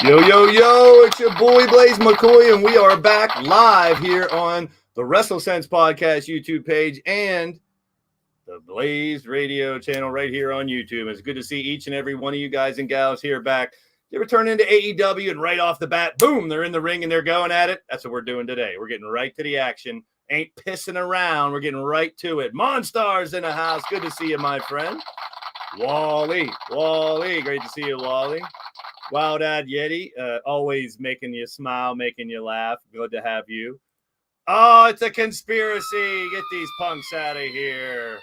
Yo, yo, yo, it's your boy Blaze McCoy, and we are back live here on the WrestleSense podcast YouTube page and the Blaze radio channel right here on YouTube. It's good to see each and every one of you guys and gals here back. You ever turn into AEW and right off the bat, boom, they're in the ring and they're going at it? That's what we're doing today. We're getting right to the action. Ain't pissing around. We're getting right to it. Monstars in the house. Good to see you, my friend. Wally, great to see you, Wally. Wild Ad Yeti, always making you smile, making you laugh. Good to have you. Oh, it's a conspiracy. Get these punks out of here.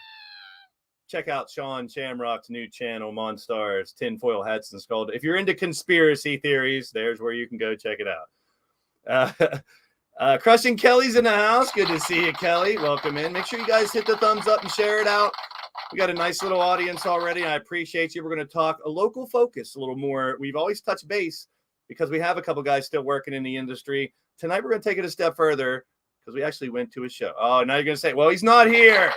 Check out Sean Shamrock's new channel, Monstars, Tinfoil Hats and Skull. If you're into conspiracy theories, there's where you can go check it out. Crushing Kelly's in the house. Good to see you, Kelly. Welcome in. Make sure you guys hit the thumbs up and share it out. We got a nice little audience already. I appreciate you. We're going to talk a local focus a little more. We've always touched base because we have a couple guys still working in the industry. Tonight, we're going to take it a step further because we actually went to a show. Oh, now you're going to say, well, he's not here.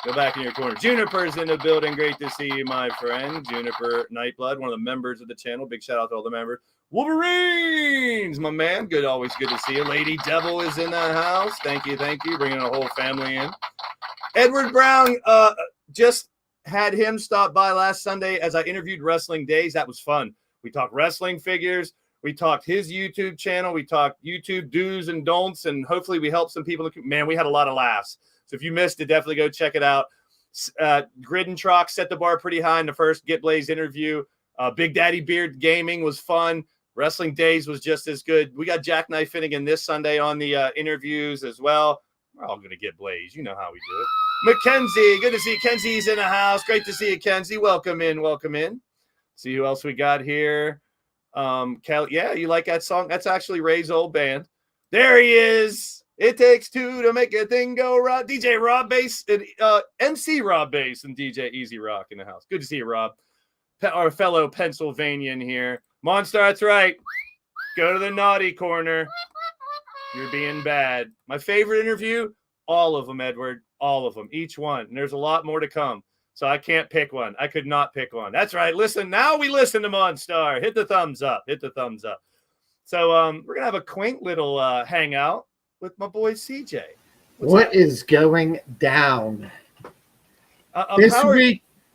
Go back in your corner. Juniper's in the building. Great to see you, my friend. Juniper Nightblood, one of the members of the channel. Big shout out to all the members. Wolverines, my man. Always good to see you. Lady Devil is in the house. Thank you. Bringing a whole family in. Edward Brown, just had him stop by last Sunday as I interviewed Wrestling Days. That was fun. We talked wrestling figures. We talked his YouTube channel. We talked YouTube do's and don'ts, and hopefully we helped some people. Man, we had a lot of laughs. So if you missed it, definitely go check it out. Grid and Trox set the bar pretty high in the first Get Blaze interview. Big Daddy Beard Gaming was fun. Wrestling Days was just as good. We got Jackknife Finnegan this Sunday on the interviews as well. We're all going to get Blaze. You know how we do it. Mackenzie, good to see you. Kenzie's in the house. Great to see you, Kenzie. Welcome in. See who else we got here. Yeah, you like that song? That's actually Ray's old band. There he is. It takes two to make a thing go right. DJ Rob Bass and MC Rob Bass and DJ Easy Rock in the house. Good to see you, Rob. Our fellow Pennsylvanian here. Monster, that's right. Go to the naughty corner. You're being bad. My favorite interview, all of them, Edward. All of them, each one. And there's a lot more to come. So I can't pick one. I could not pick one. That's right. Listen, now we listen to Monstar. Hit the thumbs up. So we're going to have a quaint little hangout with my boy CJ. What is going down?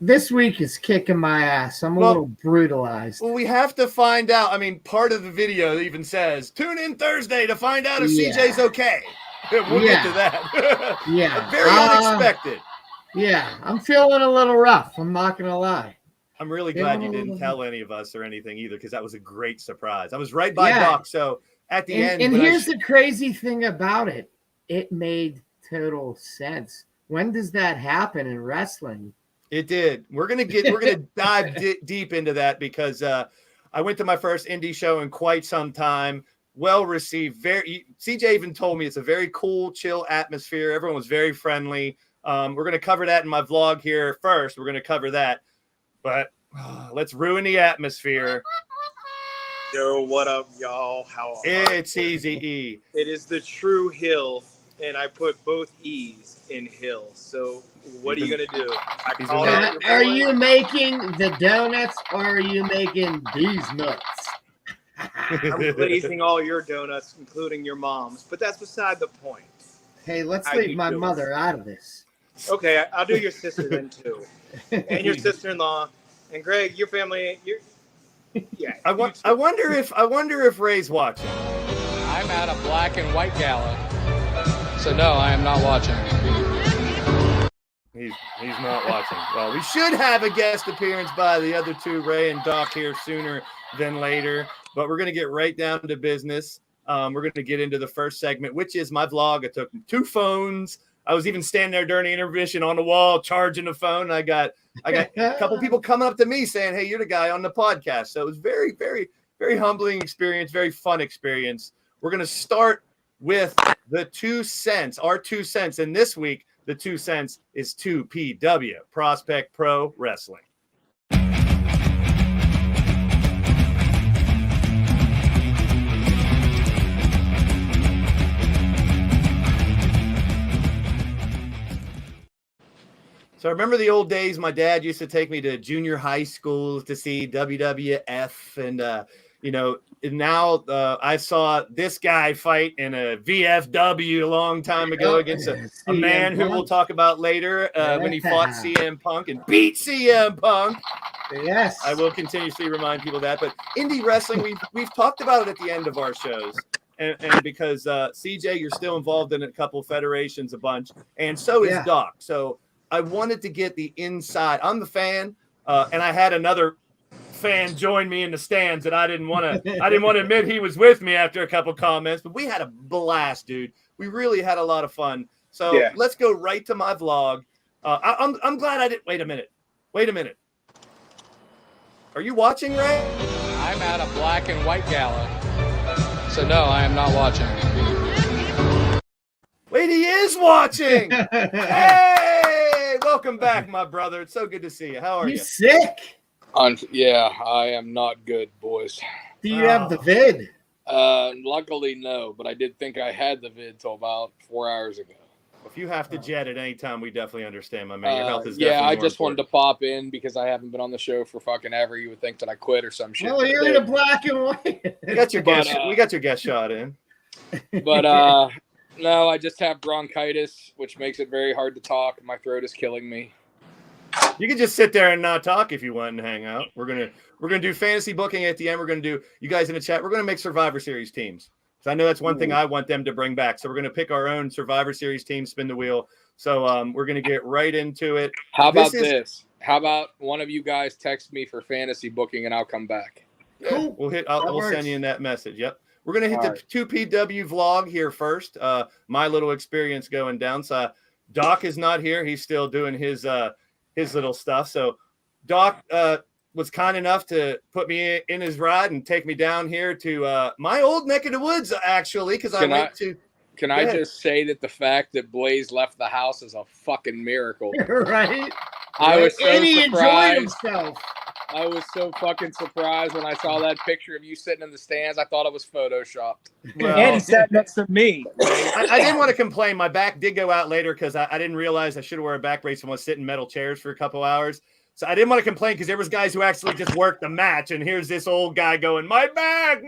This week is kicking my ass. I'm a little brutalized. Well, we have to find out. I mean, part of the video even says, tune in Thursday to find out if CJ's okay. We'll get to that. Yeah. Very unexpected. Yeah, I'm feeling a little rough. I'm not going to lie. I'm really glad you didn't tell any of us or anything either, because that was a great surprise. I was right by Doc, so at the end. And here's the crazy thing about it. It made total sense. When does that happen in wrestling? It did. We're gonna dive deep into that because I went to my first indie show in quite some time. Well received. CJ even told me it's a very cool, chill atmosphere. Everyone was very friendly. We're gonna cover that in my vlog here first. We're gonna cover that, but let's ruin the atmosphere. Yo, what up, y'all? How are It's Easy E. It is the true Hill, and I put both E's in Hill. So what are you gonna do? Are you making the donuts or are you making these nuts? I'm glazing all your donuts, including your mom's, but that's beside the point. Hey, let's leave my mother out of this. Okay, I'll do your sister then too, and your sister-in-law, and Greg, your family. Yeah. I wonder if Ray's watching. I'm at a black and white gala, so no, I am not watching. He's not watching. Well, we should have a guest appearance by the other two, Ray and Doc, here sooner than later. But we're going to get right down to business. We're going to get into the first segment, which is my vlog. I took 2 phones. I was even standing there during the intermission on the wall, charging the phone. I got a couple people coming up to me saying, "Hey, you're the guy on the podcast." So it was very, very, very humbling experience, very fun experience. We're going to start with the 2 cents, our 2 cents. And this week, the 2 cents is 2PW, Prospect Pro Wrestling. So I remember the old days. My dad used to take me to junior high schools to see WWF, and and now I saw this guy fight in a VFW a long time ago against a man who we'll talk about later when he fought CM Punk and beat CM Punk. Yes, I will continuously remind people of that. But indie wrestling, we've talked about it at the end of our shows. And because CJ, you're still involved in a couple federations, a bunch, and so is Doc. So I wanted to get the inside. I'm the fan, and I had another fan join me in the stands, and I didn't want to admit he was with me after a couple comments, but we had a blast, dude. We really had a lot of fun. So let's go right to my vlog. I'm glad I didn't. Wait a minute. Are you watching, Ray? I'm at a black and white gala. So no, I am not watching. Wait, he is watching. Hey, welcome back, my brother. It's so good to see you. How are you? You sick? Yeah, I am not good, boys. Do you have the vid? Luckily, no, but I did think I had the vid till about 4 hours ago. If you have to jet at any time, we definitely understand, my man. Your health is definitely I just wanted to pop in because I haven't been on the show for fucking ever. You would think that I quit or some shit. Well, you're in a black and white. We got your guest shot in. But no, I just have bronchitis, which makes it very hard to talk. My throat is killing me. You can just sit there and not talk if you want and hang out. We're gonna do fantasy booking at the end. We're gonna do, you guys in the chat, we're gonna make Survivor Series teams. So I know that's one thing I want them to bring back. So we're gonna pick our own Survivor Series team, spin the wheel. So we're gonna get right into it. How about this? How about one of you guys text me for fantasy booking and I'll come back? Cool. We'll send you in that message. Yep. We're gonna hit the 2PW vlog here first. My little experience going down. So Doc is not here. He's still doing his little stuff. So Doc was kind enough to put me in his ride and take me down here to my old neck of the woods, actually, because I went to. Can I just say that the fact that Blaze left the house is a fucking miracle? Right? I was so and he enjoyed surprised. himself. I was so fucking surprised when I saw that picture of you sitting in the stands. I thought it was photoshopped. Well, And he sat next to me. I didn't want to complain. My back did go out later because I didn't realize I should have worn a back brace and was sitting in metal chairs for a couple hours. So I didn't want to complain because there was guys who actually just worked the match, and here's this old guy going, my back.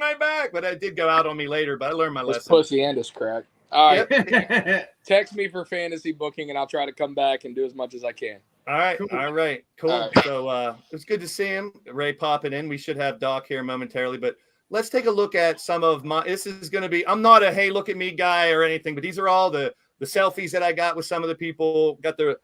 But it did go out on me later, but I learned my lesson. Pussy and his crack. All right. Yep. Text me for fantasy booking, and I'll try to come back and do as much as I can. All right. Cool. All right. Cool. All right. So it's good to see him. Ray popping in. We should have Doc here momentarily, but let's take a look at some of my. This is going to be. I'm not a hey look at me guy or anything, but these are all the selfies that I got with some of the people. Got the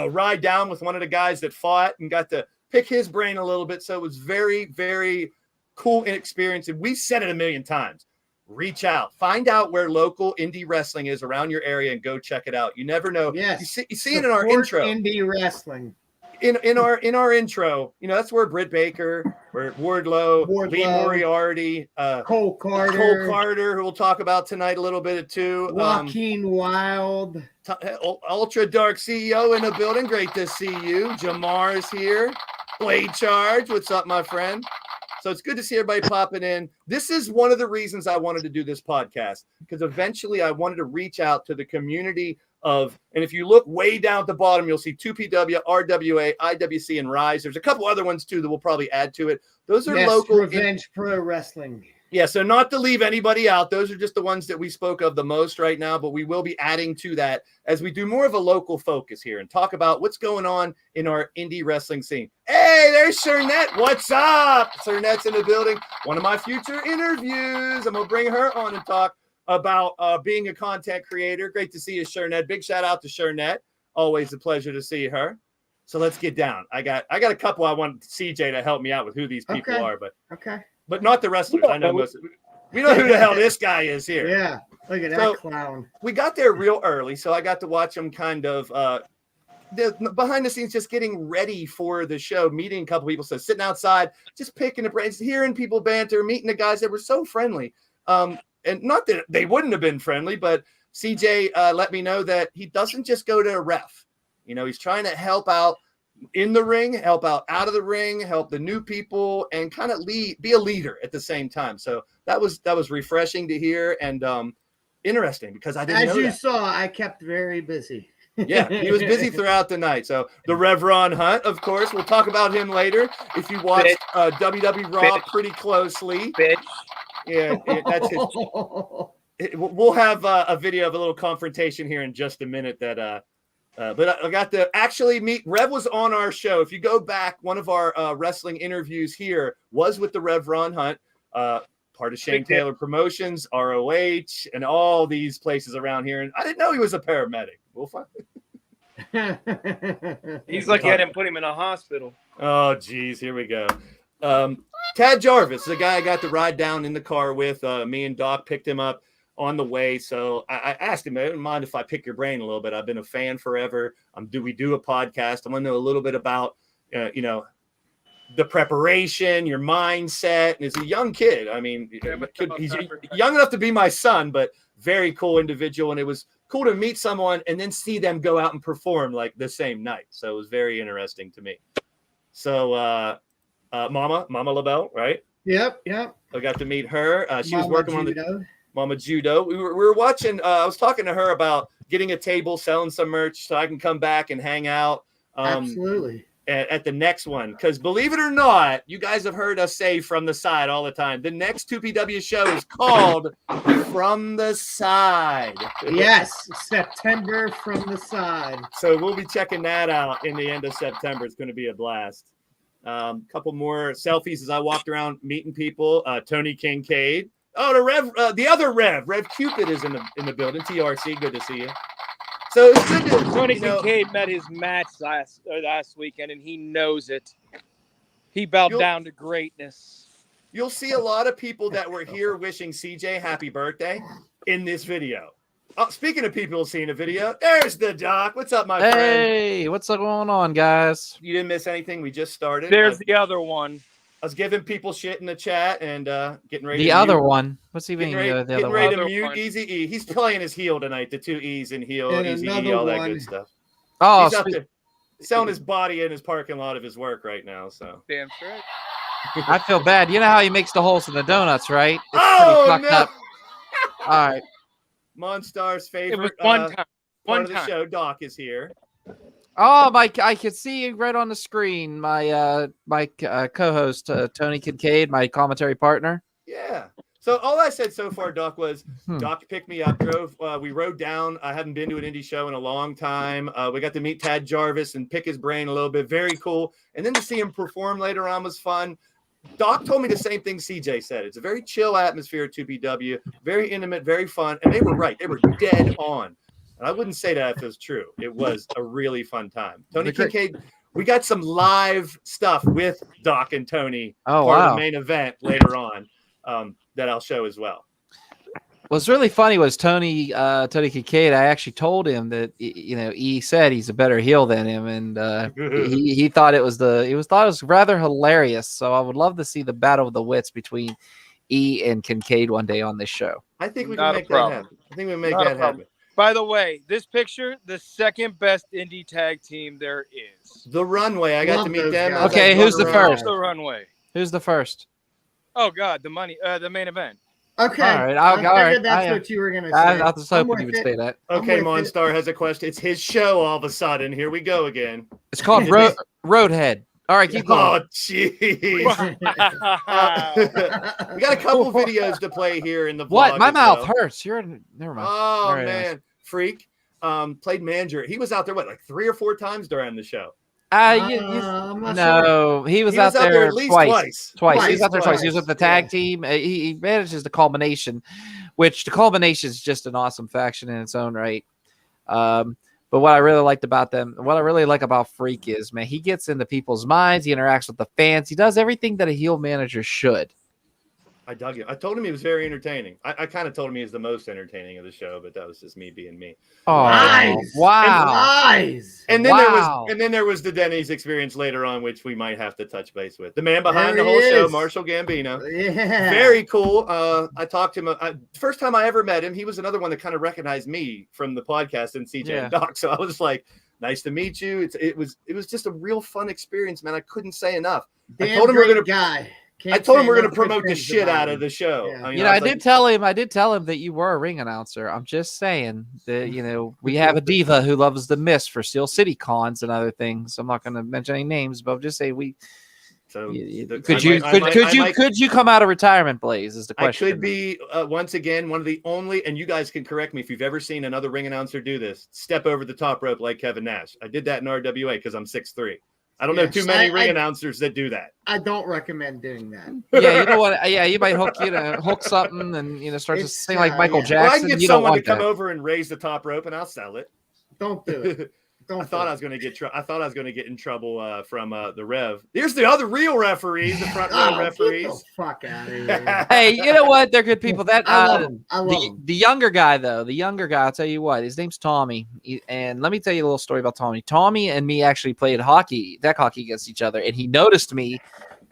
ride down with one of the guys that fought and got to pick his brain a little bit. So it was very, very cool experience. And we've said it a million times. Reach out, find out where local indie wrestling is around your area and go check it out. You never know. Yes. You see it in our intro. Indie wrestling. In our intro, that's where Britt Baker, where Wardlow, Lee Moriarty, Cole Carter, who we'll talk about tonight a little bit too. Joaquin Wild, Ultra Dark CEO in the building. Great to see you. Jamar is here. Blade Charge, what's up, my friend? So it's good to see everybody popping in. This is one of the reasons I wanted to do this podcast, because eventually I wanted to reach out to the community of, and if you look way down at the bottom, you'll see 2PW, RWA, IWC, and Rise. There's a couple other ones too that we'll probably add to it. Those are local. Revenge Pro Wrestling. Yeah, so not to leave anybody out. Those are just the ones that we spoke of the most right now, but we will be adding to that as we do more of a local focus here and talk about what's going on in our indie wrestling scene. Hey, there's Shernette. What's up? Shernette's in the building. One of my future interviews. I'm going to bring her on and talk about being a content creator. Great to see you, Shernette. Big shout out to Shernette. Always a pleasure to see her. So let's get down. I got a couple I want CJ to help me out with who these people are, but not the wrestlers. I know most. We know who the hell this guy is here. Yeah, look at that clown. We got there real early, so I got to watch him kind of behind the scenes, just getting ready for the show, meeting a couple people, so sitting outside, just picking the brains, hearing people banter, meeting the guys that were so friendly. And not that they wouldn't have been friendly, but CJ let me know that he doesn't just go to a ref. He's trying to help out in the ring, help out of the ring, help the new people, and kind of be a leader at the same time. So that was refreshing to hear and interesting, because I didn't know As you that. saw, I kept very busy. Yeah, he was busy throughout the night. So the Rev Ron Hunt, of course, we'll talk about him later. If you watched WWE Raw pretty closely, yeah, that's his. We'll have a video of a little confrontation here in just a minute. But I got to actually meet. Rev was on our show. If you go back, one of our wrestling interviews here was with the Rev Ron Hunt, part of Shane Taylor Promotions, ROH, and all these places around here. And I didn't know he was a paramedic. We'll find. He's lucky I didn't put him in a hospital. Oh, geez, here we go. Tad Jarvis, the guy I got to ride down in the car with. Me and Doc picked him up on the way. So I asked him, I don't mind if I pick your brain a little bit. I've been a fan forever. We do a podcast. I want to know a little bit about, the preparation, your mindset. And as a young kid, I mean, he's young enough to be my son, but very cool individual. And it was cool to meet someone and then see them go out and perform like the same night. So it was very interesting to me. So Mama LaBelle, right? Yep. I got to meet her. She was Mama working Judo. on the Mama Judo. We were watching. I was talking to her about getting a table, selling some merch, so I can come back and hang out. Absolutely. At the next one, because believe it or not, you guys have heard us say from the side all the time. The next 2PW show is called From the Side. Yes, September From the Side. So we'll be checking that out in the end of September. It's going to be a blast. Couple more selfies as I walked around meeting people. Tony Kincaid. Oh, the other Rev Cupid is in the building. TRC, good to see you. So it's good to Tony Kincaid met his match last weekend, and he knows it. He bowed down to greatness. You'll see a lot of people that were here wishing CJ happy birthday in this video. Speaking of people seeing a video, there's the Doc. What's up, my friend? Hey, what's going on, guys? You didn't miss anything. We just started. There's the other one. I was giving people shit in the chat and getting ready. The other one. What's he mean? Getting The other ready one? to mute Easy E. He's playing his heel tonight. The 2 E's in heel, And Easy E, another all that one. good stuff. Oh, He's out there selling his body in his parking lot of his work right now. So Damn straight. I feel bad. You know how he makes the holes in the donuts, right? It's Oh, pretty fucked no. up. All right. Monstar's It favorite was one time. part of the show, Doc, is here. Oh, I can see you right on the screen. My co-host Tony Kincaid, my commentary partner. Yeah. So all I said so far, Doc, was Doc picked me up, we rode down. I hadn't been to an indie show in a long time. We got to meet Tad Jarvis and pick his brain a little bit. Very cool. And then to see him perform later on was fun. Doc told me the same thing CJ said. It's a very chill atmosphere at 2PW, very intimate, very fun. And they were right. They were dead on. And I wouldn't say that if it was true. It was a really fun time. Tony Kincaid, we got some live stuff with Doc and Tony Oh, part wow. of the main event later on that I'll show as well. What's really funny was Tony Kincaid. I actually told him that he said he's a better heel than him, and he thought it was rather hilarious. So I would love to see the battle of the wits between E and Kincaid one day on this show. I think we Not can a make that problem. happen. I think we can make Not a that problem. happen. By the way, this picture, the second best indie tag team there is. The Runway. I got Love to meet those them. guys. Okay, who's the first? The runway. Who's the first? Oh God, the main event. Okay. All right, I all figured right. that's what you were going to say. I was I'm hoping you with would it. say that. Okay, I'm with it. Monstar has a question. It's his show all of a sudden. Here we go again. It's called Roadhead. All right, keep going. Oh, jeez. We got a couple videos to play here in the vlog. What? My as mouth well. hurts. Never mind. Oh, All right, man. Freak. Played manager. He was out there, like 3 or 4 times during the show. I'm not sure. No, he was out there there at least twice. twice. He was out there twice. He was Twice. with the tag team. He manages the Culmination, which the Culmination is just an awesome faction in its own right. But what I really liked about them, what I really like about Freak is, man, he gets into people's minds. He interacts with the fans. He does everything that a heel manager should. I dug it. I told him he was very entertaining. I kind of told him he was the most entertaining of the show, but that was just me being me. Oh, Nice. wow. Nice. And then Wow. there was the Denny's experience later on, which we might have to touch base with. The man behind There the whole he show, is. Marshall Gambino. Yeah. Very cool. I talked to him. First time I ever met him, he was another one that kind of recognized me from the podcast and CJ and Doc. So I was like, nice to meet you. It was just a real fun experience, man. I couldn't say enough. I Damn told him we're great gonna guy. I told him we're going to promote the shit out of the show. Yeah. You know, I did tell him that you were a ring announcer. I'm just saying that, you know, we have a diva who loves the Mist for Steel City cons and other things. I'm not going to mention any names, but I'll just say So could you come out of retirement, Blaze? Is the question. I could be once again one of the only, and you guys can correct me if you've ever seen another ring announcer do this. Step over the top rope like Kevin Nash. I did that in RWA because I'm 6'3". I don't know too many ring announcers that do that. I don't recommend doing that. Yeah, you know what? Yeah, you might hook something and start to sing like Michael Jackson. Well, I can get someone to come over and raise the top rope, and I'll sell it. Don't do it. I thought I was going to get in trouble from the Rev. Here's the other real referees, the front row referees. Get the fuck out of here. Hey, you know what? They're good people. That I love them. The younger guy, though, I'll tell you what, his name's Tommy. And let me tell you a little story about Tommy. Tommy and me actually played deck hockey against each other, and he noticed me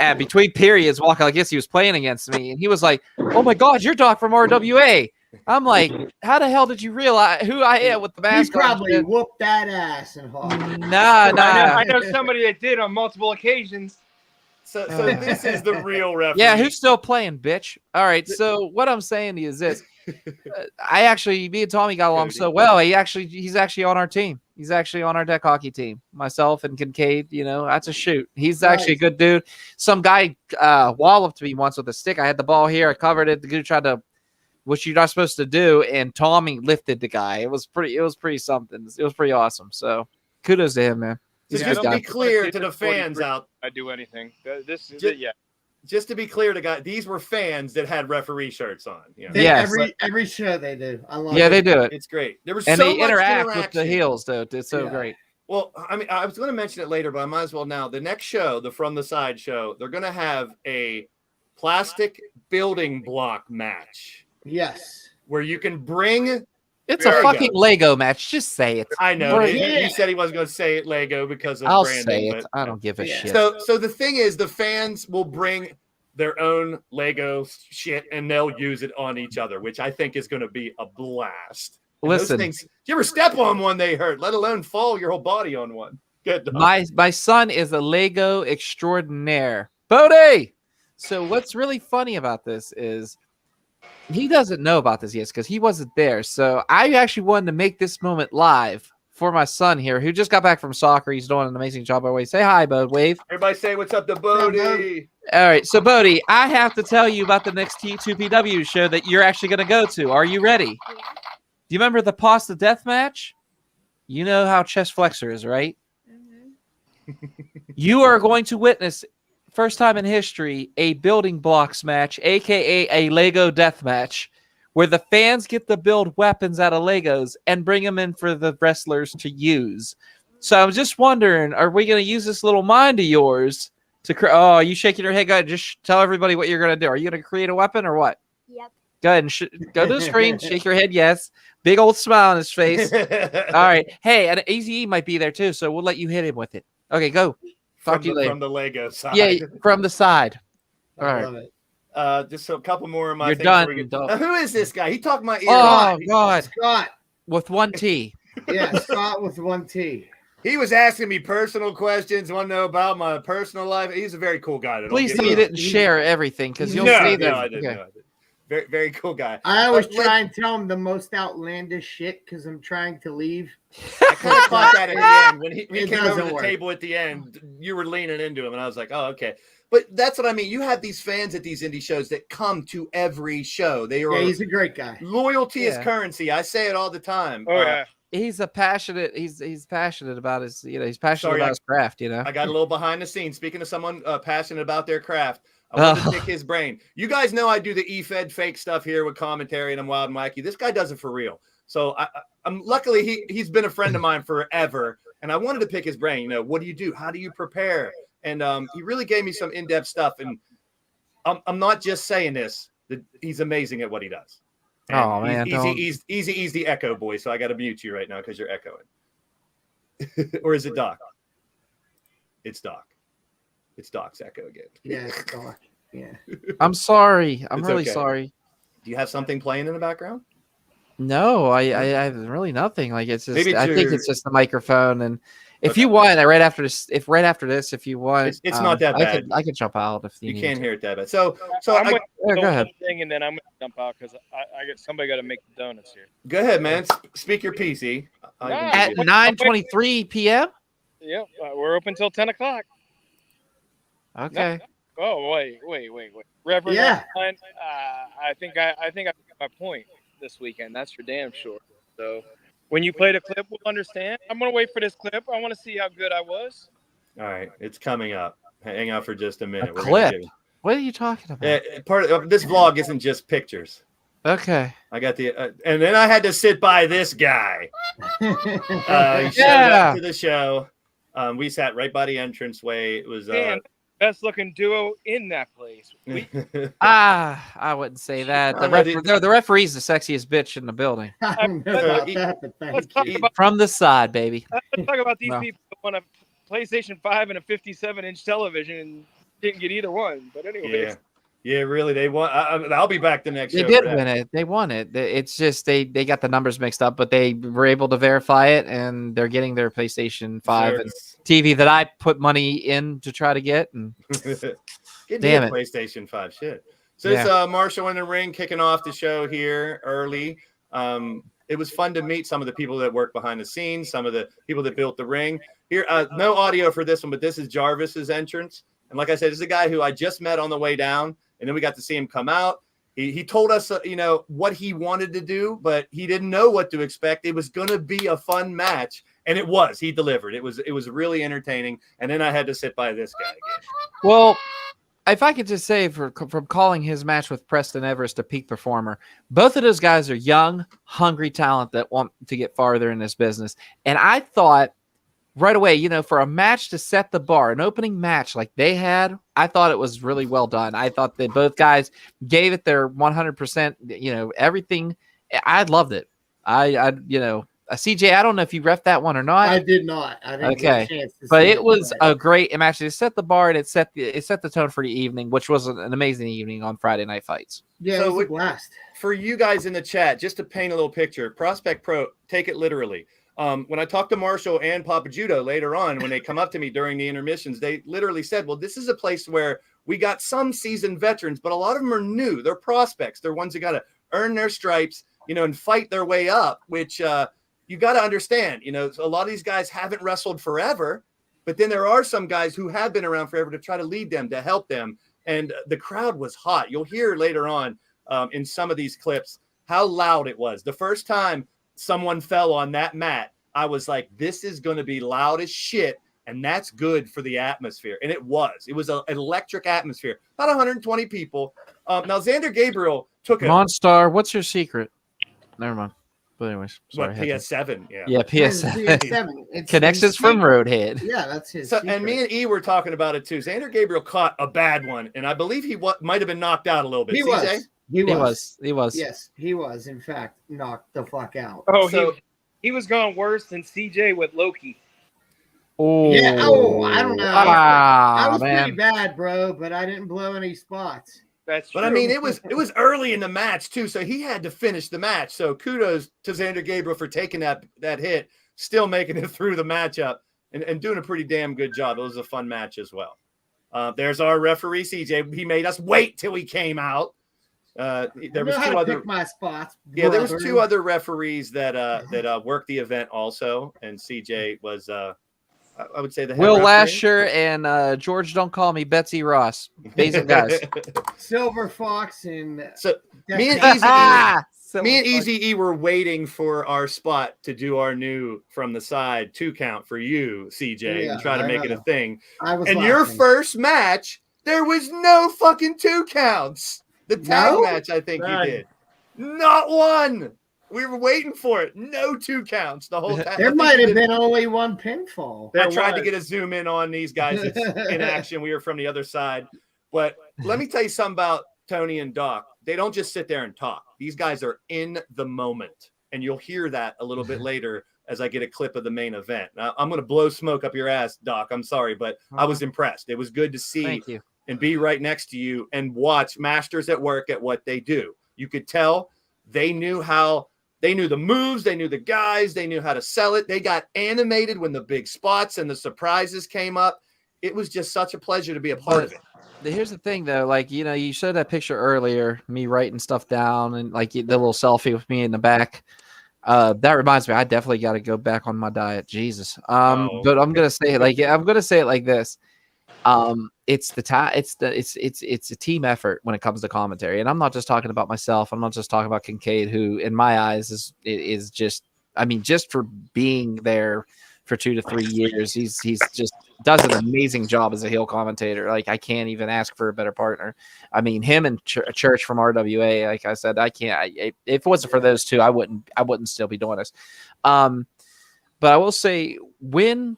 at between periods walking. I guess he was playing against me, and he was like, "Oh my God, you're Doc from RWA." I'm like, how the hell did you realize who I am with the mask? He probably whooped that ass and hockey. Nah. I know somebody that did on multiple occasions. So this is the real referee. Yeah, who's still playing, bitch? All right, so what I'm saying to you is this. Me and Tommy got along so well. He's actually on our team. He's actually on our deck hockey team. Myself and Kincaid, that's a shoot. He's actually a good dude. Some guy walloped me once with a stick. I had the ball here. I covered it. The dude tried to, which you're not supposed to do, and Tommy lifted the guy. It was pretty something. It was pretty awesome. So kudos to him, man. So just to be clear to the fans out, I do anything. This is it, yeah. Just to be clear to guys, these were fans that had referee shirts on. Yes. Every show they do. I love they do it. It's great. There was they interact with the heels, though. It's so great. Well, I mean, I was going to mention it later, but I might as well now. The next show, the From the Side show, they're going to have a plastic building block match. Yes. Where you can bring... It's a fucking Lego match. Just say it. I know. He said he wasn't going to say it Lego because of branding. Say it. I don't give a shit. So the thing is, the fans will bring their own Lego shit and they'll use it on each other, which I think is going to be a blast. Listen. Things, do you ever step on one they hurt, let alone fall your whole body on one? Good. My son is a Lego extraordinaire. Bodie! So what's really funny about this is he doesn't know about this yet because he wasn't there. So I actually wanted to make this moment live for my son here, who just got back from soccer. He's doing an amazing job. By the way, say hi, Bode. Wave. Everybody say what's up to Bodie. All right. So, Bodie, I have to tell you about the next T2PW show that you're actually going to go to. Are you ready? Yeah. Do you remember the Pasta Death match? You know how chest flexor is, right? Mm-hmm. You are going to witness, first time in history, a building blocks match, a.k.a. a Lego death match, where the fans get to build weapons out of Legos and bring them in for the wrestlers to use. So I'm just wondering, are we going to use this little mind of yours to are you shaking your head? Go ahead, just tell everybody what you're going to do. Are you going to create a weapon or what? Yep. Go ahead and go to the screen, shake your head, yes. Big old smile on his face. All right. Hey, and AZE might be there too, so we'll let you hit him with it. Okay, go. Talk to you later. From the Lego side. Yeah, from the side. All right. Just a couple more of my You're things. done. Who is this guy? He talked my ear. Oh, God. Scott. With one T. Yeah, Scott with one T. He was asking me personal questions, want to know about my personal life. He's a very cool guy. Please tell you didn't share everything because you'll see that. No, I didn't. Okay. No, I didn't. Very, very cool guy. I always try and tell him the most outlandish shit because I'm trying to leave. I kind of caught that at the end. When he came over to the table at the end, you were leaning into him, and I was like, oh, okay. But that's what I mean. You have these fans at these indie shows that come to every show. They are he's a great guy. Loyalty is currency. I say it all the time. Oh, yeah. He's a passionate. He's passionate about his. He's passionate about his craft. I got a little behind the scenes. Speaking of someone passionate about their craft, I want to pick his brain. You guys know I do the E-Fed fake stuff here with commentary, and I'm wild and wacky. This guy does it for real. So I'm luckily he's been a friend of mine forever, and I wanted to pick his brain. What do you do? How do you prepare? And he really gave me some in-depth stuff. And I'm not just saying this. He's amazing at what he does. And oh man, he's the echo boy. So I got to mute you right now because you're echoing. Or is it Doc? It's Doc. It's Doc's echo again. Yeah, it's Doc. Yeah. I'm sorry. I'm really sorry. Do you have something playing in the background? No, I have really nothing. Like it's just. I think it's just the microphone, and If you want, right after this, if you want, It's not that bad. I can jump out if you You need can't to. hear it that bad. So I'm I, waiting Yeah, for go ahead. one thing, and then I'm gonna jump out because I get somebody got to make the donuts here. go ahead, man. Speak your piece, E. I'll even Nah, give you- At 9:23 p.m. Yep, we're open till 10 o'clock. Okay. Oh wait. Reverend, Yeah. I think I got my point this weekend. That's for damn sure. So when you play the clip, we'll understand. I'm gonna wait for this clip. I want to see how good I was. All right, it's coming up. Hang out for just a minute. A We're gonna clip? give you- What are you talking about? Yeah, part of this vlog isn't just pictures. Okay. I got the, and then I had to sit by this guy. He showed Yeah. up to the show. We sat right by the entranceway. It was Damn, best looking duo in that place. I wouldn't say that. I don't know, The referee's the sexiest bitch in the building. I don't know about he- that, but Let's thank talk you. about From the side, baby. these No. people that want a PlayStation 5 and a 57-inch television and didn't get either one. But anyways, yeah, really. They won. I'll be back the next They show. did for that. win it. They won it. It's just they got the numbers mixed up, but they were able to verify it, and they're getting their PlayStation 5 and TV that I put money in to try to get. And Get Damn me a it. PlayStation 5. Shit. So it's Marshall in the ring kicking off the show here early. It was fun to meet some of the people that work behind the scenes, some of the people that built the ring. Here, no audio for this one, but this is Jarvis's entrance. And like I said, this is a guy who I just met on the way down, and then we got to see him come out. He told us, what he wanted to do, but he didn't know what to expect. It was going to be a fun match, and it was. He delivered. It was really entertaining. And then I had to sit by this guy again. well, if I could just say, from calling his match with Preston Everest a peak performer, both of those guys are young, hungry talent that want to get farther in this business. And I thought right away, for a match to set the bar, an opening match like they had, I thought it was really well done. I thought that both guys gave it their 100%, everything. I loved it. CJ, I don't know if you ref that one or not. I did not. I didn't get a chance to But see it was but- a great match. It set the bar and it set the tone for the evening, which was an amazing evening on Friday Night Fights. Yeah, So it was a blast. For you guys in the chat, just to paint a little picture, Prospect Pro, take it literally. When I talked to Marshall and Papa Judo later on, when they come up to me during the intermissions, they literally said, well, this is a place where we got some seasoned veterans, but a lot of them are new. They're prospects. They're ones that got to earn their stripes, and fight their way up, which you got to understand. A lot of these guys haven't wrestled forever, but then there are some guys who have been around forever to try to lead them, to help them. And the crowd was hot. You'll hear later on in some of these clips how loud it was. The first time someone fell on that mat, I was like, this is going to be loud as shit, and that's good for the atmosphere. And it was. It was an electric atmosphere. About 120 people. Now, Xander Gabriel took it. Monstar, what's your secret? Never mind. But anyways, sorry. What, PS7? Yeah. Yeah, PS7. It's Connections his from secret. Roadhead. Yeah, that's his. So, secret. and me and E were talking about it too. Xander Gabriel caught a bad one, and I believe he might have been knocked out a little bit. He CJ? was. He was. He was. Yes, he was. In fact, knocked the fuck out. oh, So- he was going worse than CJ with Loki. Oh, Yeah, I don't know. I was man. pretty bad, bro, but I didn't blow any spots. That's But true. I mean, it was early in the match too, so he had to finish the match. So kudos to Xander Gabriel for taking that hit, still making it through the matchup, and doing a pretty damn good job. It was a fun match as well. There's our referee CJ. He made us wait till he came out. There was two other. Pick my spots. Yeah, there was brother. two other referees that worked the event also, and CJ was I would say the head Will referee. Lasher and George Don't Call Me Betsy Ross. Amazing guys. Silver Fox and So me and Dexter. Me and Easy E were waiting for our spot to do our new from the side 2 count for you, CJ, Yeah, and try to I make it a know. thing. I was And your laughing. first match, there was no fucking 2 counts. The tag No? match, I think None. you did. Not one. We were waiting for it. No 2 counts the whole time. I There think might you have did- been only one pinfall. I There tried to was. get a zoom in on these guys in action. We were from the other side. But let me tell you something about Tony and Doc. They don't just sit there and talk. These guys are in the moment. And you'll hear that a little bit later as I get a clip of the main event. Now, I'm going to blow smoke up your ass, Doc. I'm sorry, but I was impressed. It was good to see Thank you. and be right next to you and watch masters at work at what they do. You could tell they knew how They knew the moves, they knew the guys, they knew how to sell it. They got animated when the big spots and the surprises came up. It was just such a pleasure to be a part of it. Here's the thing, though. Like, you know, you showed that picture earlier, me writing stuff down, and like the little selfie with me in the back. That reminds me, I definitely got to go back on my diet. Jesus. But I'm gonna say it like this. It's a team effort when it comes to commentary, and I'm not just talking about myself. I'm not just talking about Kincaid, who in my eyes is just, I mean, just for being there for 2 to 3 years, he's just does an amazing job as a heel commentator. Like, I can't even ask for a better partner. I mean, him and Church from RWA, like I said, if it wasn't for those two, I wouldn't still be doing this. But I will say, when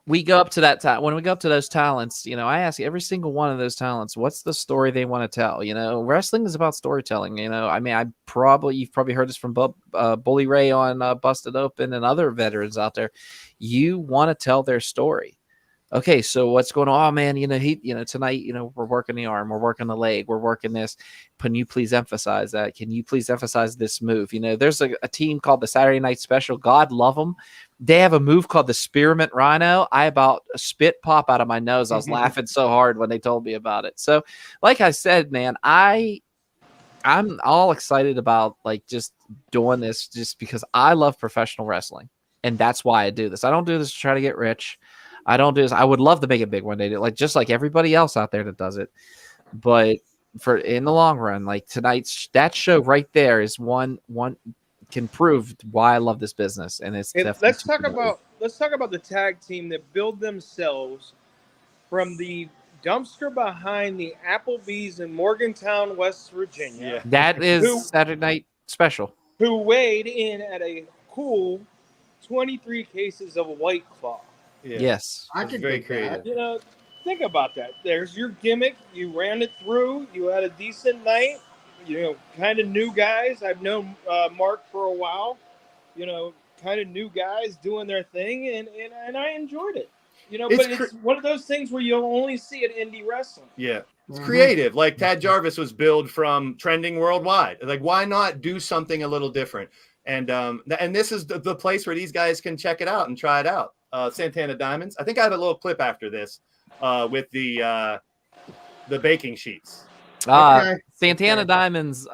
we go up to that time, when we go up to those talents, you know, I ask every single one of those talents, what's the story they want to tell? You know, wrestling is about storytelling. You know, I mean, you've probably heard this from Bully Ray on Busted Open and other veterans out there. You want to tell their story. Okay, so what's going on? Oh man, tonight, we're working the arm, we're working the leg, we're working this. Can you please emphasize that? Can you please emphasize this move? You know, there's a team called the Saturday Night Special. God love them. They have a move called the Spearmint Rhino. I about a spit pop out of my nose. I was laughing so hard when they told me about it. So, like I said, man, I'm all excited about like just doing this just because I love professional wrestling, and that's why I do this. I don't do this to try to get rich. I don't do this. I would love to make it big one day, just like everybody else out there that does it. But for in the long run, like tonight's that show right there is one can prove why I love this business. And it's let's talk about the tag team that build themselves from the dumpster behind the Applebee's in Morgantown, West Virginia. Yeah. That is Saturday Night Special. Who weighed in at a cool 23 cases of White Claw. Yeah. Yes. I could very do creative. that. Think about that. There's your gimmick. You ran it through. You had a decent night. Kind of new guys. I've known Mark for a while. Kind of new guys doing their thing, and I enjoyed it. It's one of those things where you'll only see it in indie wrestling. Yeah. It's creative. Like Tad Jarvis was billed from trending worldwide. Like, why not do something a little different? And this is the place where these guys can check it out and try it out. Santana Diamonds. I think I have a little clip after this with the baking sheets. Santana Diamonds,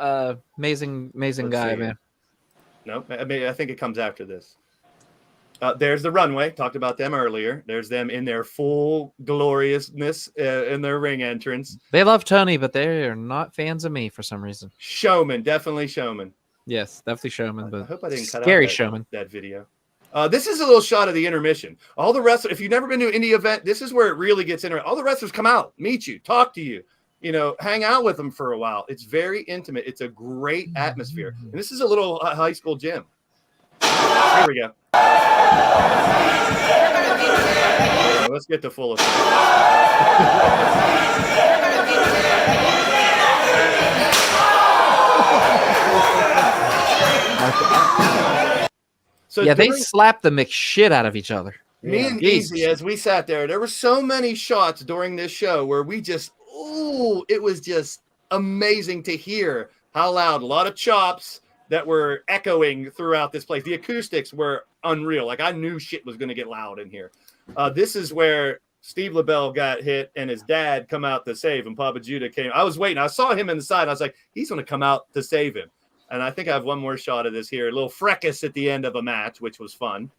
amazing Let's guy, see. man. No, I think it comes after this. There's the runway. Talked about them earlier. There's them in their full gloriousness in their ring entrance. They love Tony, but they are not fans of me for some reason. Showman, definitely showman. Yes, definitely showman, but I hope I didn't cut scary out showman. that video. This is a little shot of the intermission. All the wrestlers, if you've never been to an indie event, this is where it really gets interesting. All the wrestlers come out, meet you, talk to you, hang out with them for a while. It's very intimate. It's a great atmosphere. And this is a little high school gym. Here we go. Let's get the full So yeah, they slapped the McShit out of each other. Me and Easy, as we sat there were so many shots during this show where we just, it was just amazing to hear how loud. A lot of chops that were echoing throughout this place. The acoustics were unreal. Like, I knew shit was going to get loud in here. This is where Steve LaBelle got hit and his dad come out to save him. Papa Judah came. I was waiting. I saw him in the side. I was like, he's going to come out to save him. And I think I have one more shot of this here. A little fracas at the end of a match, which was fun.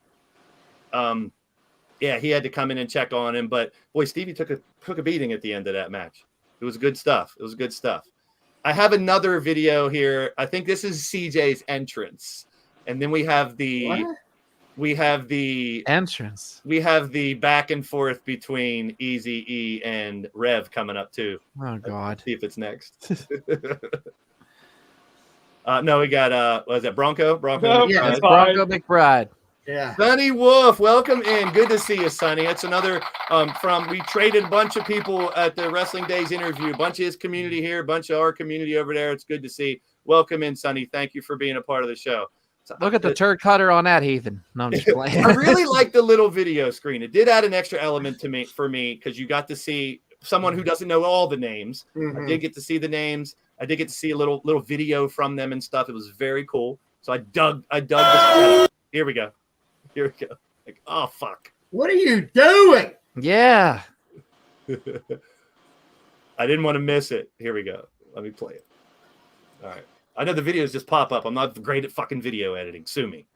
Yeah, he had to come in and check on him. But, boy, Stevie took a beating at the end of that match. It was good stuff. I have another video here. I think this is CJ's entrance. And then we have the entrance. We have the back and forth between Eazy-E and Rev coming up too. Oh God. Let's see if it's next. No, we got what is that? Bronco Yeah, Bronco McBride. Yeah. Sonny Wolf, welcome in. Good to see you, Sonny. It's another we traded a bunch of people at the Wrestling Days interview, a bunch of his community here, a bunch of our community over there. It's good to see. Welcome in, Sonny. Thank you for being a part of the show. Look at the turd cutter on that heathen. No, I'm just playing. I really like the little video screen. It did add an extra element for me because you got to see someone who doesn't know all the names. I did get to see the names. I did get to see a little video from them and stuff. It was very cool. So I dug this. Here we go. Like, oh fuck. What are you doing? Yeah. I didn't want to miss it. Here we go. Let me play it. All right. I know the videos just pop up. I'm not great at fucking video editing. Sue me.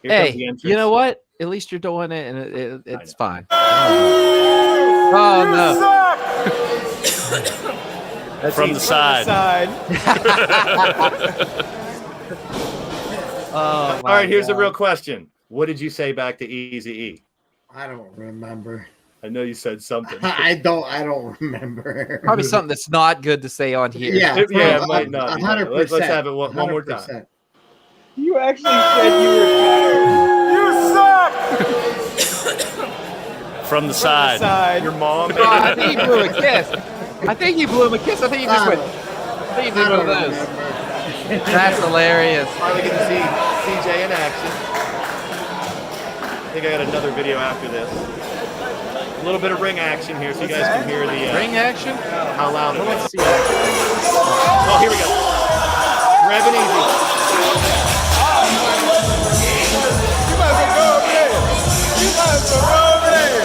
Here comes the Hey, entrance. you know what? At least you're doing it, and it's fine. Oh no! That's From the side. Oh, All right, here's the real question. What did you say back to Eazy-E? I don't remember. I know you said something. I don't remember. Probably something that's not good to say on here. Yeah, It might not. 100%. Let's have it one more time. 100%. You actually said you were tired. You suck. From the side. Your mom. Oh, I think he blew him a kiss. I think he just went. I think he did one of those. That's hilarious. Finally get to see CJ in action. I think I got another video after this. A little bit of ring action here so you guys can hear the Ring action? how loud it Let's is. see that. Oh, here we go. Revving easy. You might as well go over there. You might as well go over there.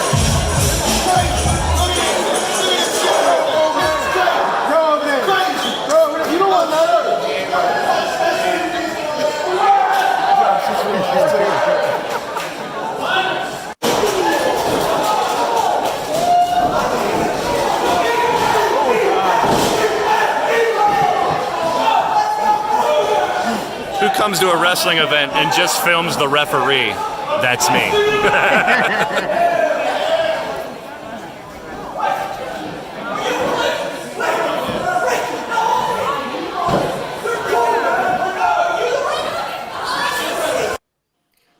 Go over there. Go over there. You don't want that. Who comes to a wrestling event and just films the referee? That's me.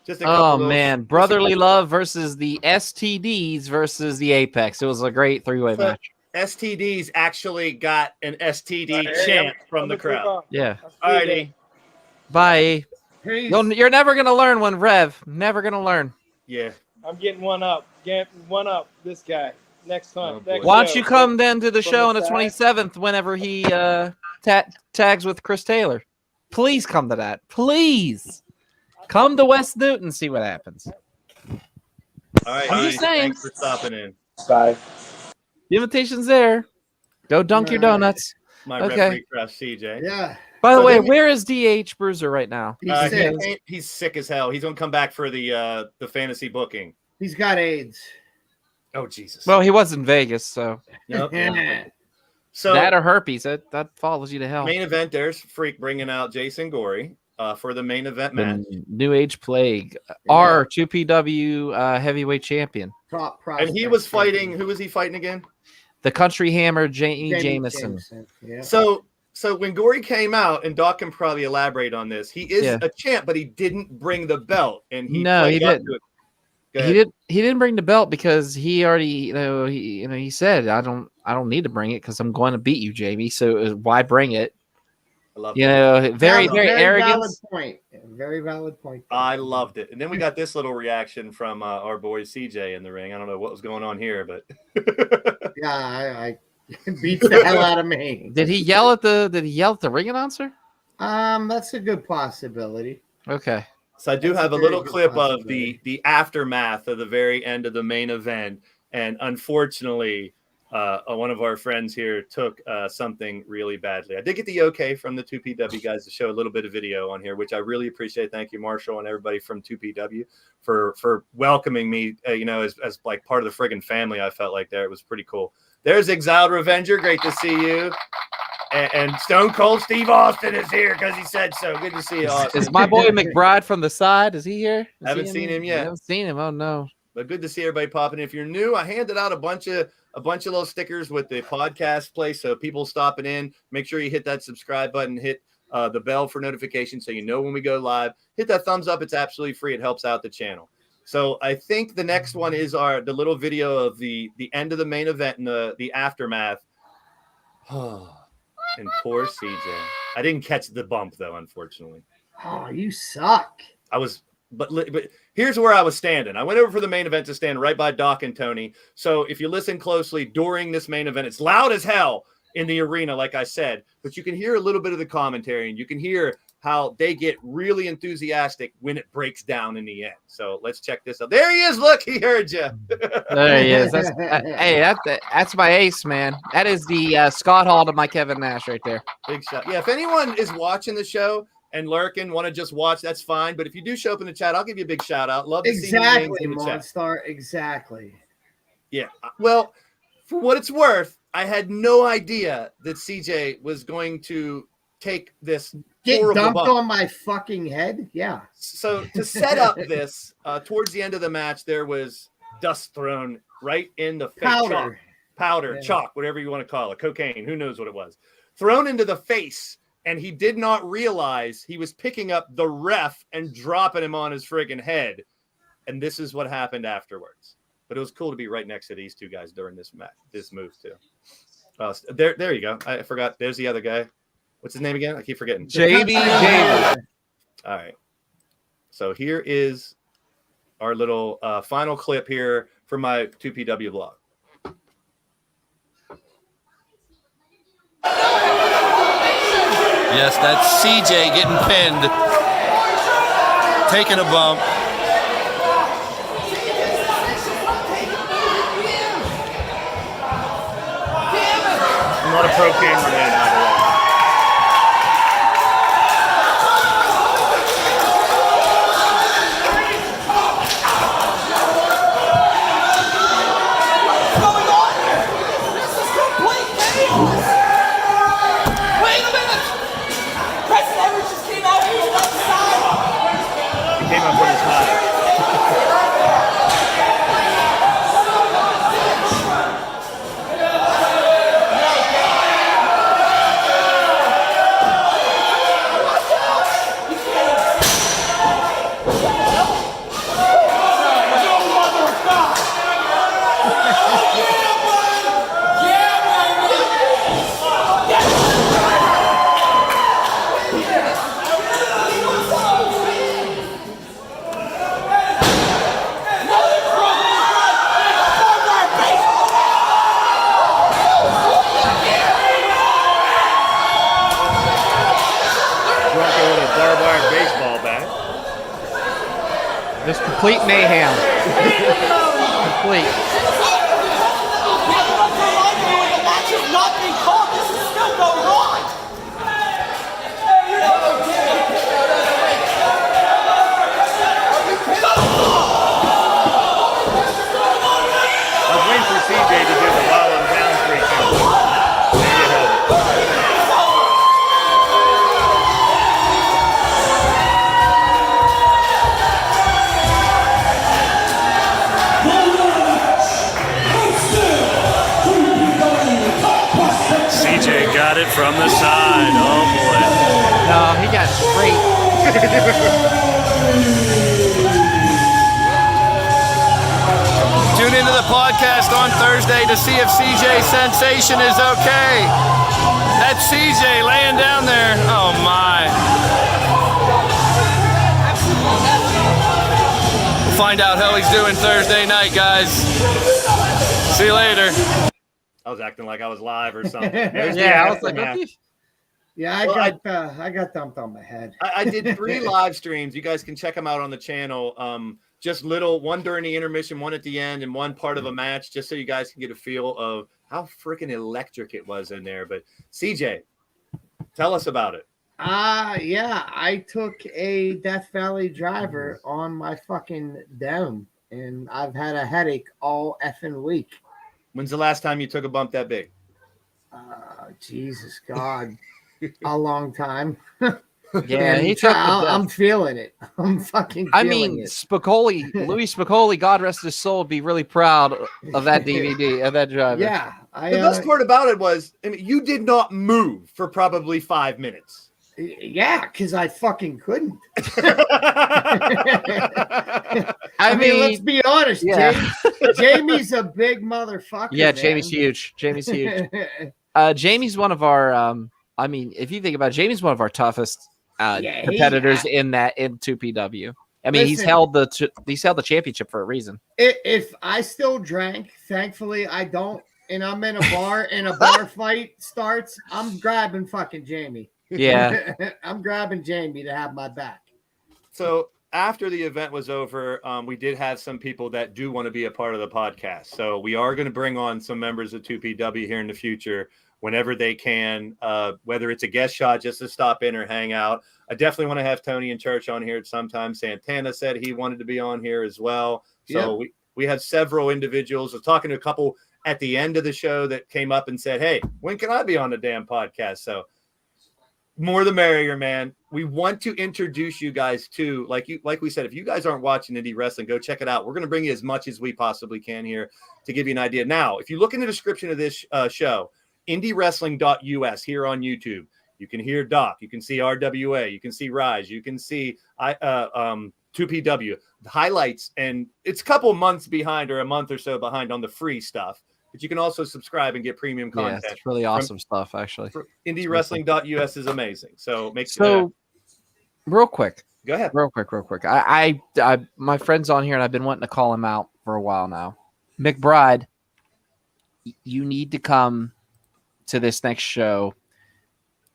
Just a couple Oh of those- man, brotherly love versus the STDs versus the Apex. It was a great three-way So- match. STDs actually got an STD Hey, chant from I'm the gonna take crowd. off. Yeah. All righty. Bye. Peace. You're never gonna learn one, Rev. Never gonna learn. Yeah. I'm getting one up. Getting one up. This guy. Next time. Oh, boy. Next Why don't show. you come then to the From show the on the side. 27th whenever he tags with Chris Taylor? Please come to that. Please. Come to West Newton, see what happens. All right. I'm Easy. just saying. Thanks for stopping in. Bye. The invitation's there. Go dunk your donuts. My Okay. referee crush, CJ. Yeah. By the So way, then- where is DH Bruiser right now? He's He sick. he's sick as hell. He's gonna come back for the fantasy booking. He's got AIDS. Oh Jesus. Well, he was in Vegas, so Nope. So that or herpes. That follows you to hell. main event. There's Freak bringing out Jason Gorey for the main event match. The New Age Plague, our 2PW heavyweight champion, Top And prospect. he was fighting. Who was he fighting again? the Country Hammer, Jamie Jamie Jameson. Yeah. So when Gorey came out, and Doc can probably elaborate on this. He is Yeah. a champ, but he didn't bring the belt, and he No, he played up didn't. to it. Go He ahead. didn't bring the belt because he already he said I don't need to bring it because I'm going to beat you, Jamie. So why bring it? I love You it. know, very Valid arrogant. point. Very valid point. I loved it. And then we got this little reaction from our boy CJ in the ring. I don't know what was going on here, but Yeah, I beats the hell out of me. Did he yell at the ring announcer? That's a good possibility. Okay. so I do That's a have a very little good clip of possibility. the aftermath of the very end of the main event. And unfortunately, one of our friends here took something really badly. I did get the okay from the 2PW guys to show a little bit of video on here, which I really appreciate. Thank you, Marshall, and everybody from 2PW for welcoming me, as like part of the friggin' family. I felt like there. It was pretty cool. There's Exiled Revenger. Great to see you. And Stone Cold Steve Austin is here because he said so. Good to see you, Austin. Is my boy McBride from the side? Is he here? Is Haven't he seen in? him yet. I haven't seen him. Oh no. But good to see everybody popping in. If you're new, I handed out a bunch of little stickers with the podcast place. So people stopping in, make sure you hit that subscribe button, hit the bell for notifications so you know when we go live. Hit that thumbs up. It's absolutely free. It helps out the channel. So I think the next one is the little video of the end of the main event and the aftermath. And poor CJ. I didn't catch the bump though, unfortunately. Oh, you suck. But here's where I was standing. I went over for the main event to stand right by Doc and Tony. So if you listen closely during this main event, it's loud as hell in the arena, like I said, but you can hear a little bit of the commentary and you can hear how they get really enthusiastic when it breaks down in the end. So let's check this out. There he is. Look, he heard you. There he is. That's my ace, man. That is the Scott Hall to my Kevin Nash right there. Big shot. Yeah, if anyone is watching the show and lurking, want to just watch, that's fine. But if you do show up in the chat, I'll give you a big shout out. Love to see your names in the chat. Monstar, exactly. Yeah. Well, for what it's worth, I had no idea that CJ was going to take this Get horrible dumped bump. on my fucking head. Yeah. So to set up this, towards the end of the match, there was dust thrown right in the face. Powder, Yeah. chalk, whatever you want to call it, cocaine, who knows what it was, thrown into the face. And he did not realize he was picking up the ref and dropping him on his friggin' head. And this is what happened afterwards. But it was cool to be right next to these two guys during this match, this move too. There you go. I forgot. There's the other guy. What's his name again? I keep forgetting. JB Davis. All right. So here is our little final clip here for my 2PW vlog. Yes, that's CJ getting pinned, taking a bump. I'm not a pro cameraman, by the way. Came up with his high. Just complete mayhem. Complete. I was waiting for CJ to do the while I'm down 3 counts. There you have it. CJ got it from the side. Oh boy. No, he got straight. Tune into the podcast on Thursday to see if CJ Sensation is okay. That's CJ laying down there. Oh my. We'll find out how he's doing Thursday night, guys. See you later. I was acting like I was live or something. There's the Yeah, I was like, aftermath. okay. Yeah, I got dumped on my head. I did 3 live streams. You guys can check them out on the channel. Just one during the intermission, one at the end, and one part of a match, just so you guys can get a feel of how freaking electric it was in there. But CJ, tell us about it. Yeah, I took a Death Valley driver on my fucking dome, and I've had a headache all effing week. When's the last time you took a bump that big? Jesus God, a long time. Yeah, And he took. I'm feeling it. I'm fucking feeling I mean, it. Spicoli, Louis Spicoli, God rest his soul, would be really proud of that DVD, of that driver. Yeah, The best part about it was, I mean, you did not move for probably 5 minutes. yeah, because I fucking couldn't. I mean, let's be honest, yeah. Jamie's a big motherfucker. Yeah, man. Jamie's huge. Jamie's huge. Jamie's one of our. I mean, if you think about it, Jamie's one of our toughest competitors in 2PW. I mean, he's held the championship for a reason. If I still drank, thankfully I don't, and I'm in a bar and a bar fight starts, I'm grabbing fucking Jamie. Yeah. I'm grabbing Jamie to have my back. So after the event was over, we did have some people that do want to be a part of the podcast. So we are going to bring on some members of 2PW here in the future whenever they can, whether it's a guest shot just to stop in or hang out. I definitely want to have Tony and Church on here at some time. Santana said he wanted to be on here as well. So we have several individuals. I was talking to a couple at the end of the show that came up and said, hey, when can I be on the damn podcast? So more the merrier, man. We want to introduce you guys to, like we said, if you guys aren't watching indie wrestling, go check it out. We're going to bring you as much as we possibly can here to give you an idea. Now, if you look in the description of this show, indywrestling.us here on YouTube, you can hear Doc, you can see RWA, you can see Rise, you can see 2PW, the highlights, and it's a couple months behind or a month or so behind on the free stuff. But you can also subscribe and get premium content. Yeah, it's really awesome stuff, actually. IndieWrestling.us is amazing. So make sure. So, real quick. Go ahead. Real quick. I my friend's on here, and I've been wanting to call him out for a while now. McBride, you need to come to this next show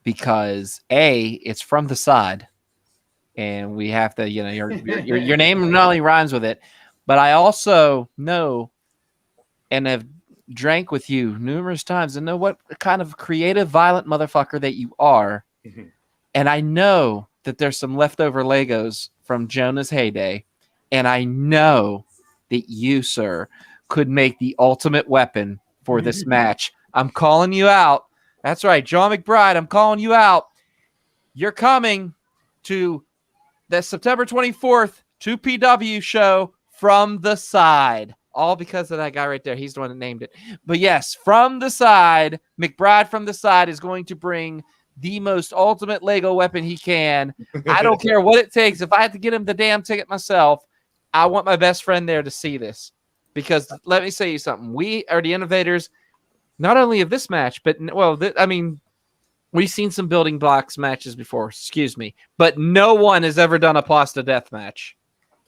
because it's from the side, and we have to, your name not only rhymes with it, but I also know and have drank with you numerous times and know what kind of creative, violent motherfucker that you are. Mm-hmm. And I know that there's some leftover Legos from Jonah's heyday. And I know that you, sir, could make the ultimate weapon for this match. I'm calling you out. That's right, John McBride, I'm calling you out. You're coming to the September 24th 2PW show from the side. All because of that guy right there. He's the one that named it. But yes, from the side, McBride from the side is going to bring the most ultimate Lego weapon he can. I don't care what it takes. If I have to get him the damn ticket myself, I want my best friend there to see this. Because let me say you something. We are the innovators, not only of this match, but, we've seen some building blocks matches before. Excuse me. But no one has ever done a pasta death match.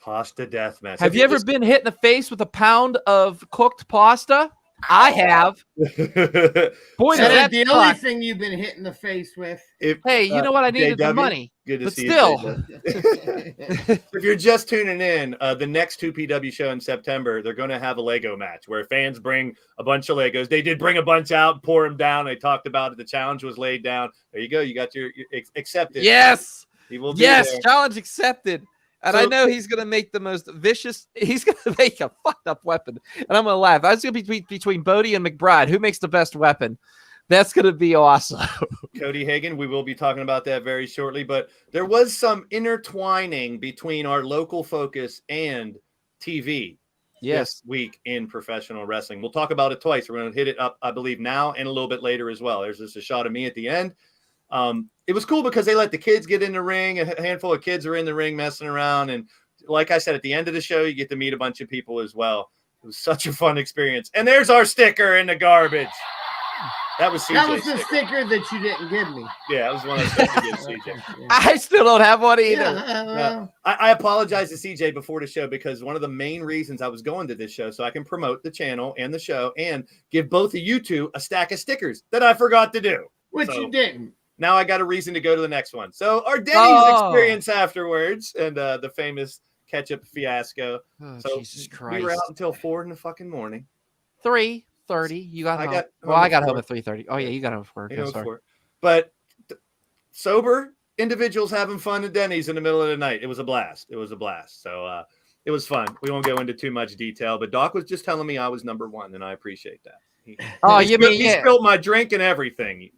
Pasta death match. Have you ever been hit in the face with a pound of cooked pasta? I have. Boy, that's the only thing you've been hit in the face with. Hey, you know what? I needed the money. Good to but see still. you. If you're just tuning in, the next 2PW show in September, they're going to have a Lego match where fans bring a bunch of Legos. They did bring a bunch out, pour them down. They talked about it. The challenge was laid down. There you go. You got your accepted. Yes. He will be yes. there. Challenge accepted. And I know he's going to make the most vicious. He's going to make a fucked up weapon. And I'm going to laugh. That's going to be between Bodie and McBride. Who makes the best weapon? That's going to be awesome. Cody Hagan, we will be talking about that very shortly. But there was some intertwining between our local focus and TV this week in professional wrestling. We'll talk about it twice. We're going to hit it up, I believe, now and a little bit later as well. There's just a shot of me at the end. It was cool because they let the kids get in the ring. A handful of kids are in the ring messing around. And like I said, at the end of the show, you get to meet a bunch of people as well. It was such a fun experience. And there's our sticker in the garbage. That was CJ's That was the sticker that you didn't give me. Yeah, that was one I was supposed to give CJ. I still don't have one either. Yeah, I apologize to CJ before the show because one of the main reasons I was going to this show so I can promote the channel and the show and give both of you two a stack of stickers that I forgot to do. Which you didn't. Now I got a reason to go to the next one. So our Denny's experience afterwards and the famous ketchup fiasco. Oh, so Jesus Christ. We were out until 4 in the fucking morning. 3:30. You got home. I got home at 3:30. Oh yeah, you got home at 4. Sorry. But sober individuals having fun at Denny's in the middle of the night. It was a blast. So it was fun. We won't go into too much detail, but Doc was just telling me I was number one, and I appreciate that. He spilled my drink and everything.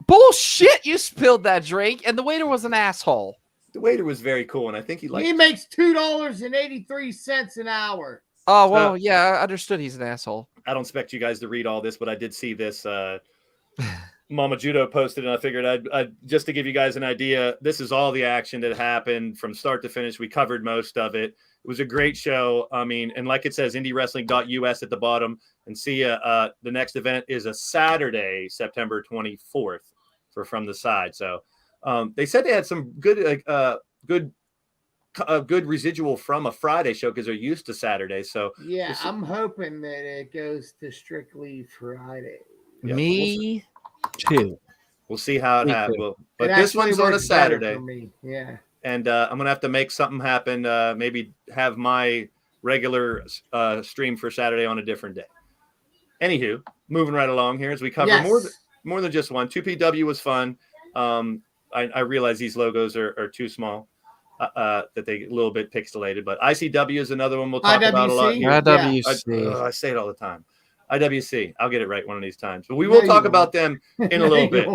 Bullshit! You spilled that drink, and the waiter was an asshole. The waiter was very cool, and I think he makes $2.83 an hour. Oh well, yeah, I understood he's an asshole. I don't expect you guys to read all this, but I did see this. Mama Judo posted, and I figured I'd just to give you guys an idea. This is all the action that happened from start to finish. We covered most of it. It was a great show. I mean, and like it says, IndieWrestling.us at the bottom. And see, the next event is a Saturday, September 24th, for From the Side. So they said they had some good residual from a Friday show because they're used to Saturday. So yeah, I'm hoping that it goes to strictly Friday. Me too. We'll see how it Me happens. too. But It this actually one's on a works better Saturday. for me. Yeah. And I'm gonna have to make something happen. Maybe have my regular stream for Saturday on a different day. Anywho, moving right along here as we cover more than just one. 2PW was fun. I realize these logos are too small, that they a little bit pixelated. But ICW is another one we'll talk about a lot here. IWC. I say it all the time. IWC. I'll get it right one of these times. But we will talk about them in a little bit.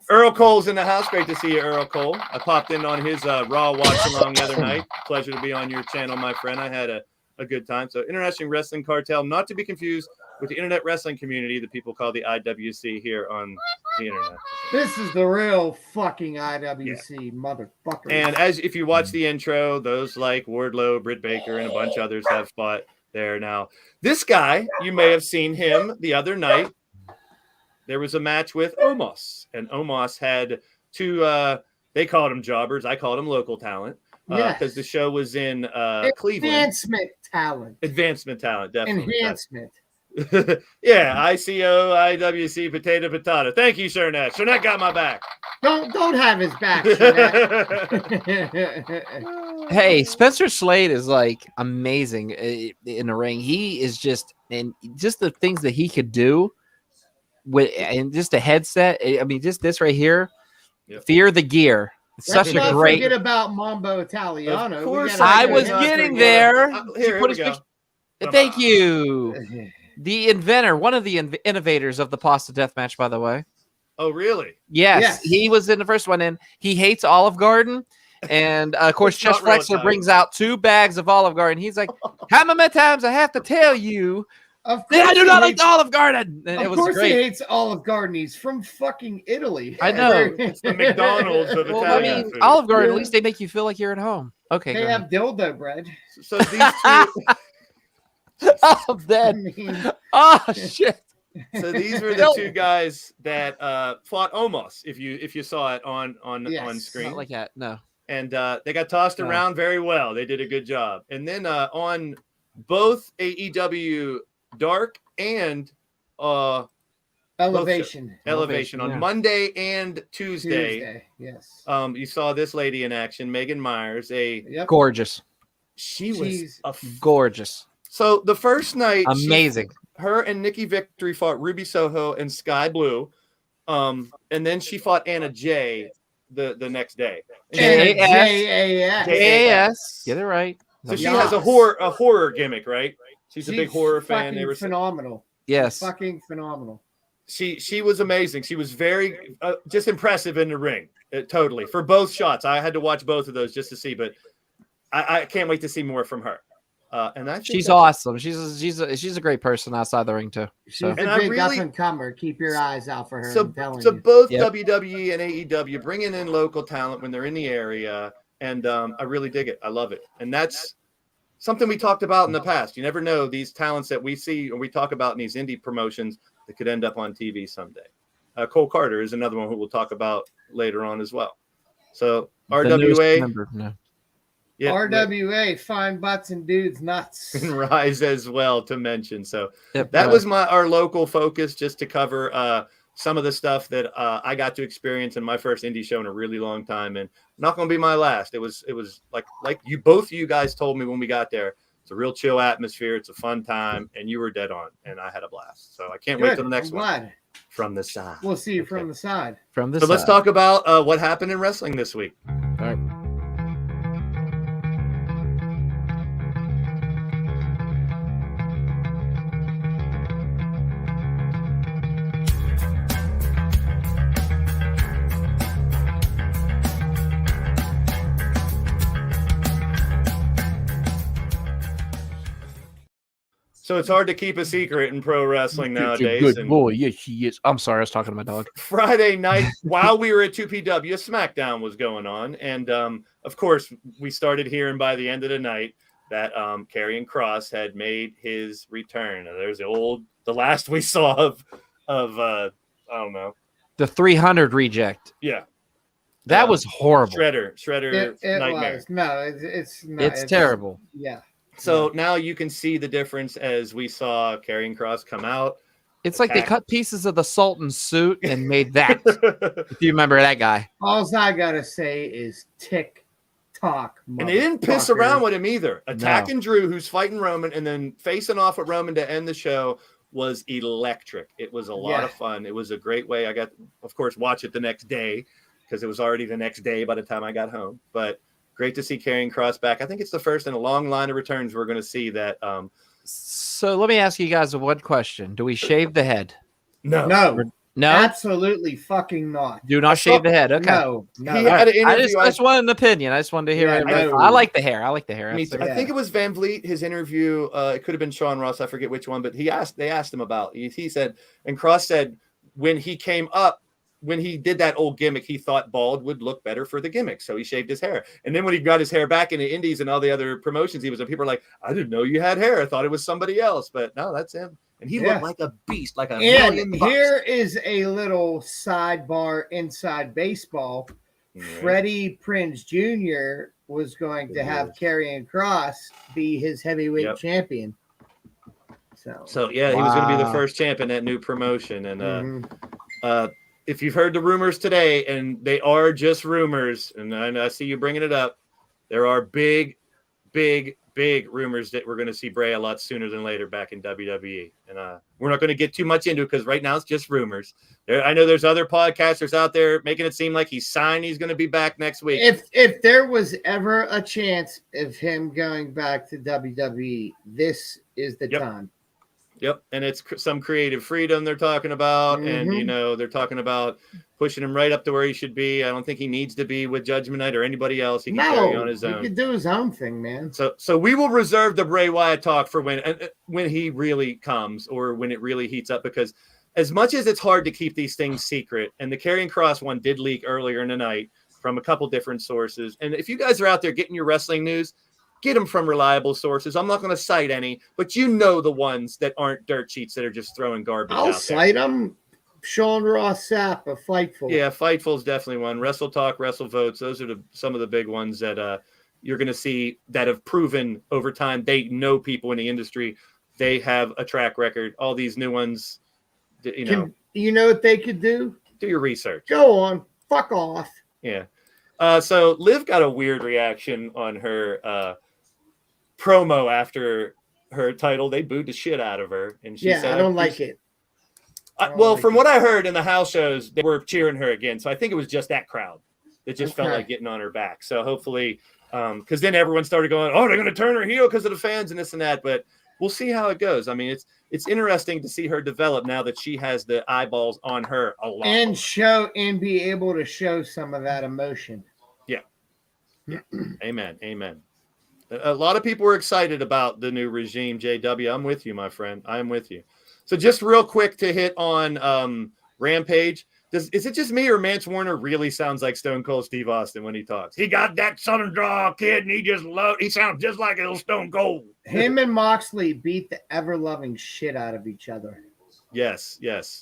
Earl Cole's in the house. Great to see you, Earl Cole. I popped in on his Raw watch along the other night. Pleasure to be on your channel, my friend. I had a good time. So International Wrestling Cartel, not to be confused with the internet wrestling community that people call the IWC here on the internet. This is the real fucking IWC, motherfucker. And if you watch the intro, those like Wardlow, Britt Baker, and a bunch of others have fought there. Now, this guy, you may have seen him the other night. There was a match with Omos, and Omos had two, they called them jobbers. I called them local talent because the show was in Cleveland. Advancement talent, definitely. Enhancement. Yeah, ICO, IWC, potato. Thank you, Sernette. Sernette got my back. Don't have his back. Hey, Spencer Slade is like amazing in the ring. He is just the things that he could do with and just a headset. I mean, just this right here. Yep. Fear the Gear. It's such a great. Forget about Mambo Italiano. Of course, I was getting there. Here we go. Thank you. The inventor, one of the innovators of the pasta death match, by the way. Oh, really? Yes, he was in the first one, and he hates Olive Garden. And of course, Chess Flexler brings out 2 bags of Olive Garden. He's like, "How many times I have to tell you that I do not like the Olive Garden?" And of course, he hates Olive Garden. He's from fucking Italy. I know. It's the McDonald's of Italian food. Olive Garden, at least they make you feel like you're at home. Okay, they have dildo bread. So these two. Oh, that. Oh shit. So these were the 2 guys that fought Omos. If you saw it on screen, Not like that. No. And they got tossed around very well. They did a good job. And then on both AEW Dark and Elevation on Monday and Tuesday. Yes. You saw this lady in action, Megan Myers. Gorgeous. She was gorgeous. So the first night, amazing. Her and Nikki Victory fought Ruby Soho and Sky Blue, and then she fought Anna Jay the next day. JAS. Get it right. So she has a horror gimmick, right? She's a big horror fan. They were phenomenal. Yes, fucking phenomenal. She was amazing. She was very just impressive in the ring. Totally for both shots. I had to watch both of those just to see, but I can't wait to see more from her. And I think she's awesome. She's a great person outside the ring too. She's a big up and comer. Keep your eyes out for her. So both WWE and AEW bringing in local talent when they're in the area, and I really dig it. I love it, and that's something we talked about in the past. You never know these talents that we see or we talk about in these indie promotions that could end up on TV someday. Cole Carter is another one who we'll talk about later on as well. So RWA. Yeah, RWA, fine butts and dudes nuts. And Rise as well to mention. So that was our local focus, just to cover some of the stuff that I got to experience in my first indie show in a really long time, and not going to be my last. It was like both of you guys told me when we got there. It's a real chill atmosphere. It's a fun time, and you were dead on, and I had a blast. So I can't wait till the next one. From the side. We'll see you from the side. So let's talk about what happened in wrestling this week. All right. So it's hard to keep a secret in pro wrestling nowadays. Good boy. Yes, he is. I'm sorry. I was talking to my dog. Friday night, while we were at 2PW, SmackDown was going on. And, of course, we started hearing by the end of the night that Karrion Kross had made his return. And there's the last we saw of I don't know. The 300 reject. Yeah. That was horrible. Shredder it nightmare. Was. No, it's terrible. Yeah. So now you can see the difference as we saw Karrion Kross come out It's like they cut pieces of the Sultan's suit and made that. If you remember that guy. All I gotta say is tick tock. And they didn't piss around with him either. Attacking Drew, who's fighting Roman, and then facing off with Roman to end the show was electric. It was a lot of fun. It was a great way. I got, of course, watch it the next day because it was already the next day by the time I got home. But great to see Karrion Kross back. I think it's the first in a long line of returns we're going to see that. So let me ask you guys one question. Do we shave the head? No. No? Absolutely fucking not. Do not shave the head. Okay. No. He had an interview. I just wanted an opinion. I just wanted to hear it. I like the hair. I like the hair. I think it was Van Vliet, his interview. It could have been Sean Ross. I forget which one, but they asked him about, he said, and Kross said when he came up, when he did that old gimmick, he thought bald would look better for the gimmick. So he shaved his hair. And then when he got his hair back in the indies and all the other promotions he was in, people were like, I didn't know you had hair. I thought it was somebody else. But no, that's him. And he looked like a beast, like a million bucks. Here is a little sidebar inside baseball. Freddie Prinze Jr. was going to have Karrion Kross be his heavyweight champion. So yeah, he was going to be the first champ in that new promotion. And if you've heard the rumors today, and they are just rumors, and I see you bringing it up, there are big rumors that we're going to see Bray a lot sooner than later back in WWE. And we're not going to get too much into it because right now it's just rumors. I know there's other podcasters out there making it seem like he's signed. He's going to be back next week. If there was ever a chance of him going back to WWE, this is the time. Yep, and it's some creative freedom they're talking about, and they're talking about pushing him right up to where he should be. I don't think he needs to be with Judgment Night or anybody else. He can carry on his own. He can do his own thing, man. So we will reserve the Bray Wyatt talk for when he really comes or when it really heats up, because as much as it's hard to keep these things secret, and the Karrion Kross one did leak earlier in the night from a couple different sources, and if you guys are out there getting your wrestling news, get them from reliable sources. I'm not going to cite any, but you know the ones that aren't dirt sheets that are just throwing garbage out there. I'll cite them. Sean Ross Sapp of Fightful. Yeah, Fightful is definitely one. Wrestle Talk, Wrestle Votes. Those are some of the big ones that you're going to see that have proven over time. They know people in the industry. They have a track record. All these new ones, you know what they could do? Do your research. Go on. Fuck off. Yeah. So Liv got a weird reaction on her promo after her title. They booed the shit out of her, and she said, I don't like it. From what I heard in the house shows, they were cheering her again. So I think it was just that crowd that just felt like getting on her back. So hopefully, because then everyone started going, "Oh, they're going to turn her heel because of the fans and this and that." But we'll see how it goes. I mean, it's interesting to see her develop now that she has the eyeballs on her a lot, and be able to show some of that emotion. Yeah. Amen. A lot of people were excited about the new regime, JW. I'm with you, my friend. I'm with you. So just real quick to hit on Rampage. Is it just me or Mance Warner really sounds like Stone Cold Steve Austin when he talks? He got that Southern draw, kid, and he sounds just like a little Stone Cold. Him and Moxley beat the ever-loving shit out of each other. Yes,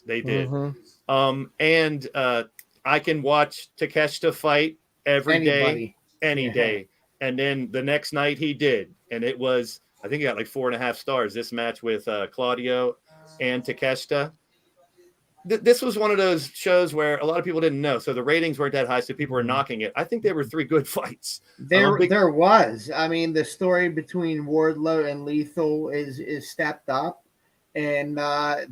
they did. And I can watch Takeshita fight every day, any day. And then the next night he did. And it was, I think he got like 4.5 stars, this match with Claudio and Takeshita. This was one of those shows where a lot of people didn't know. So the ratings weren't that high, so people were knocking it. I think they were 3 good fights. There was. I mean, the story between Wardlow and Lethal is stepped up. And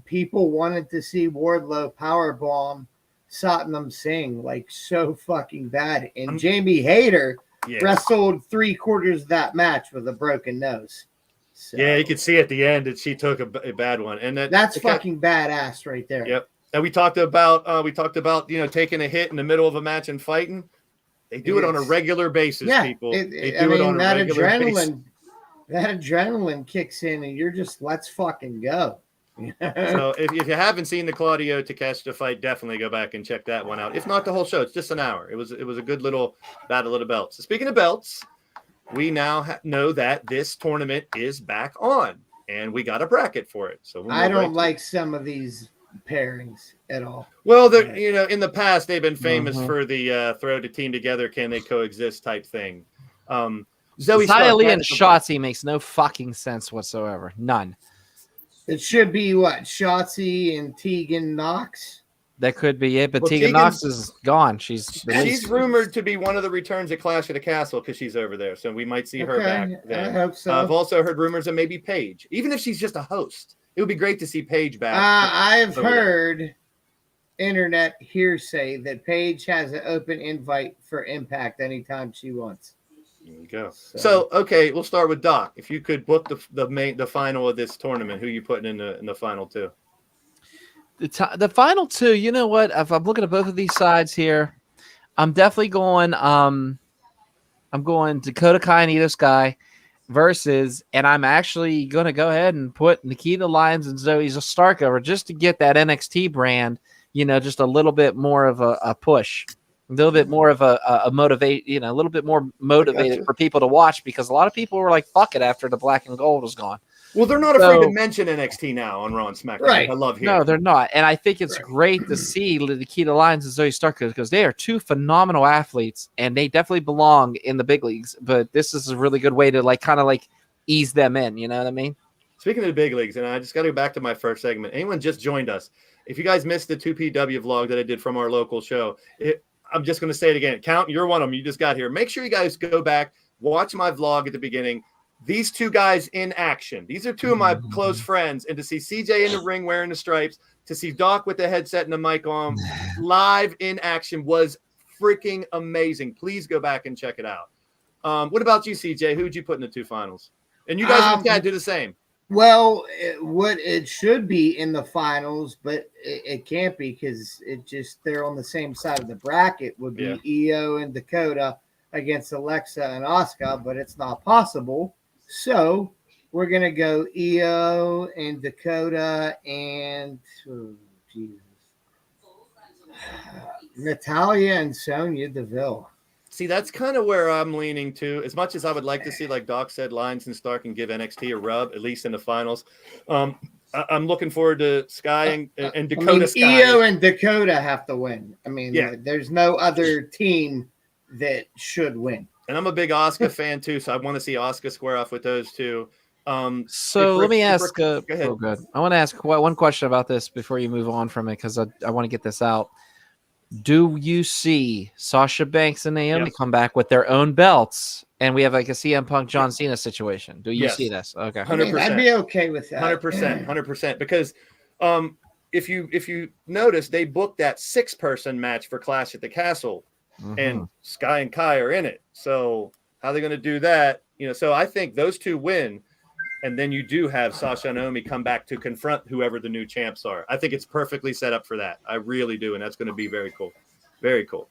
people wanted to see Wardlow powerbomb Satnam Singh like so fucking bad. And Jamie Hayter wrestled 3/4 of that match with a broken nose. So, yeah, you could see at the end that she took a bad one, and that's fucking badass right there. Yep. And we talked about taking a hit in the middle of a match and fighting. They do it on a regular basis, people. They do it on a regular basis. That adrenaline kicks in, and you're just let's fucking go. So if you haven't seen the Claudio Takeshita fight, definitely go back and check that one out. If not the whole show, it's just an hour. It was a good little battle of the belts. So speaking of belts, we now know that this tournament is back on, and we got a bracket for it. So I don't like some of these pairings at all. Well, in the past they've been famous for the throw the team together, can they coexist type thing. Zoe Xia Li and Shotzi makes no fucking sense whatsoever. None. It should be what? Shotzi and Tegan Knox. That could be it, but Well, Tegan Knox is gone. She's rumored to be one of the returns at Clash of the Castle because she's over there, so we might see her back then. I hope so. I've also heard rumors of maybe Paige, even if she's just a host. It would be great to see Paige back. I've heard internet hearsay that Paige has an open invite for Impact anytime she wants. There you go. So okay, we'll start with Doc. If you could book the final of this tournament, who are you putting in the final two? The final two, you know what? If I'm looking at both of these sides here, I'm definitely going. I'm going Dakota Kai and Io Sky versus, and I'm actually going to go ahead and put Nikita Lyons and Zoe Stark over just to get that NXT brand, just a little bit more of a push, a little bit more of a motivate, a little bit more motivated for people to watch, because a lot of people were like, "Fuck it," after the black and gold was gone. Well, they're not afraid to mention NXT now on Raw and SmackDown. Right. I love hearing. No, they're not. And I think it's great to see Nikita Lyons and Zoe Stark because they are two phenomenal athletes and they definitely belong in the big leagues. But this is a really good way to kind of ease them in. You know what I mean? Speaking of the big leagues, and I just got to go back to my first segment. Anyone just joined us, if you guys missed the 2PW vlog that I did from our local show, I'm just going to say it again. Count, you're one of them. You just got here. Make sure you guys go back, watch my vlog at the beginning. These two guys in action. These are two of my close friends. And to see CJ in the ring wearing the stripes, to see Doc with the headset and the mic on, live in action was freaking amazing. Please go back and check it out. What about you, CJ? Who would you put in the two finals? And you guys in the chat do the same. Well, it should be in the finals, but it can't be because they're on the same side of the bracket. Would be Io and Dakota against Alexa and Asuka, but it's not possible. So we're going to go Io and Dakota and Natalia and Sonya Deville. See, that's kind of where I'm leaning to. As much as I would like to see, like Doc said, Lyons and Stark and give NXT a rub, at least in the finals. I'm looking forward to Sky and Dakota. Sky. Io and Dakota have to win. I mean, there's no other team that should win. And I'm a big Asuka fan too, so I want to see Asuka square off with those two. So let me ask. Go ahead. Oh, good. I want to ask one question about this before you move on from it, because I want to get this out. Do you see Sasha Banks and Naomi come back with their own belts, and we have like a CM Punk John Cena situation? Do you see this? Okay, 100%. I'd be okay with that. 100%. Because if you notice, they booked that 6-person match for Clash at the Castle. And Sky and Kai are in it. So how are they going to do that? So I think those two win. And then you do have Sasha and Naomi come back to confront whoever the new champs are. I think it's perfectly set up for that. I really do. And that's going to be very cool. Very cool.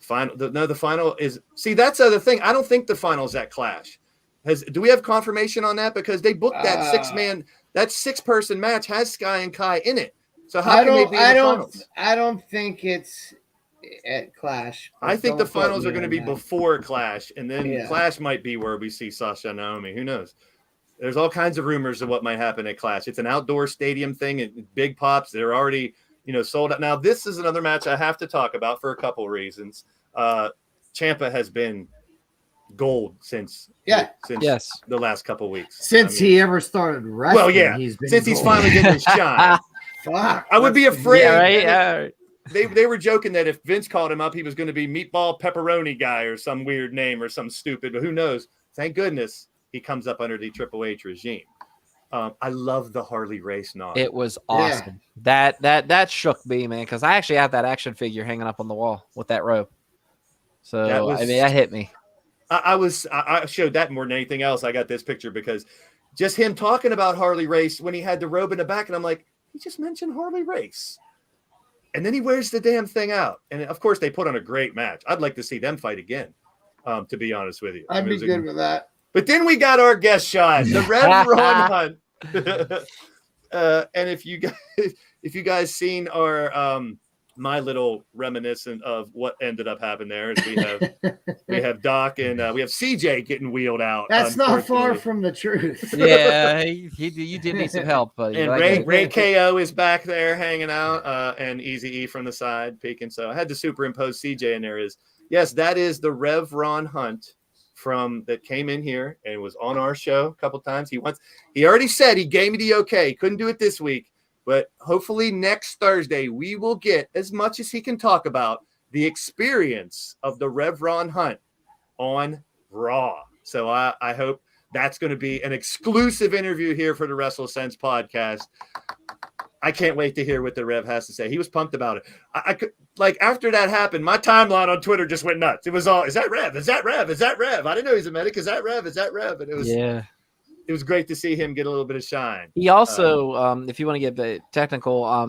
The final is, see, that's the other thing. I don't think the final's at Clash. Do we have confirmation on that? Because they booked that that 6-person match has Sky and Kai in it. So how can they be in the finals? I don't think it's at Clash. I think the finals are going to be before Clash, and then Clash might be where we see Sasha and Naomi. Who knows? There's all kinds of rumors of what might happen at Clash. It's an outdoor stadium thing, and big pops. They're already, sold out. Now, this is another match I have to talk about for a couple of reasons. Ciampa has been gold since the last couple of weeks. Since he ever started wrestling. Well, yeah, he's finally getting his shine. Fuck. I would be afraid. Yeah, right. They were joking that if Vince called him up, he was going to be Meatball Pepperoni Guy or some weird name or some stupid, but who knows? Thank goodness he comes up under the Triple H regime. I love the Harley Race nod. It was awesome. Yeah. That shook me, man, because I actually have that action figure hanging up on the wall with that rope. So that hit me. I showed that more than anything else. I got this picture because just him talking about Harley Race when he had the robe in the back, and I'm like, he just mentioned Harley Race. And then he wears the damn thing out. And, of course, they put on a great match. I'd like to see them fight again, to be honest with you. I'd be good with that. But then we got our guest shot, the Rev Ron Hunt. And if you guys seen our my little reminiscent of what ended up happening there is we have Doc and we have CJ getting wheeled out. That's not far from the truth. Yeah, you did need some help, buddy. And Ray KO is back there hanging out, and Easy E from the side peeking. So I had to superimpose CJ in there. Yes, that is the Rev Ron Hunt that came in here and was on our show a couple times. He already said he gave me the okay. Couldn't do it this week, but hopefully next Thursday we will get as much as he can talk about the experience of the Rev Ron Hunt on Raw. So I hope that's going to be an exclusive interview here for the WrestleSense podcast. I can't wait to hear what the Rev has to say. He was pumped about it. I could, like, after that happened, my timeline on Twitter just went nuts. It was all, is that Rev? Is that Rev? Is that Rev? I didn't know he's a medic. Is that Rev? Is that Rev? And it was great to see him get a little bit of shine. He also, if you want to get the technical,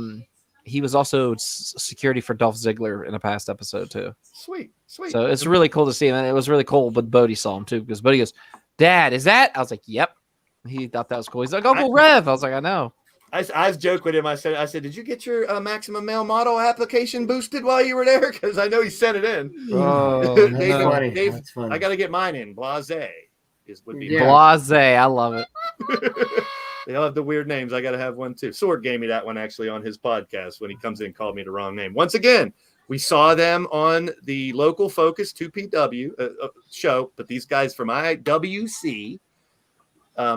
he was also security for Dolph Ziggler in a past episode too. Sweet. So it's really cool to see him. And it was really cool, but Bodie saw him too, because Bodie goes, "Dad, is that?" I was like, "Yep." He thought that was cool. He's like, "Uncle Rev." I was like, "I know." I joked with him. I said, did you get your Maximum Male Model application boosted while you were there? Because I know he sent it in. Oh, Dave, That's funny. I got to get mine in. Blase would be Blase. I love it. They all have the weird names. I got to have one too. Sword gave me that one actually on his podcast when he comes in and called me the wrong name. Once again, we saw them on the local Focus 2PW show, but these guys from IWC,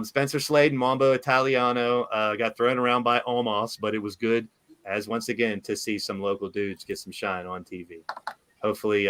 Spencer Slade and Mambo Italiano, got thrown around by Omos, but it was good as once again to see some local dudes get some shine on TV. Hopefully,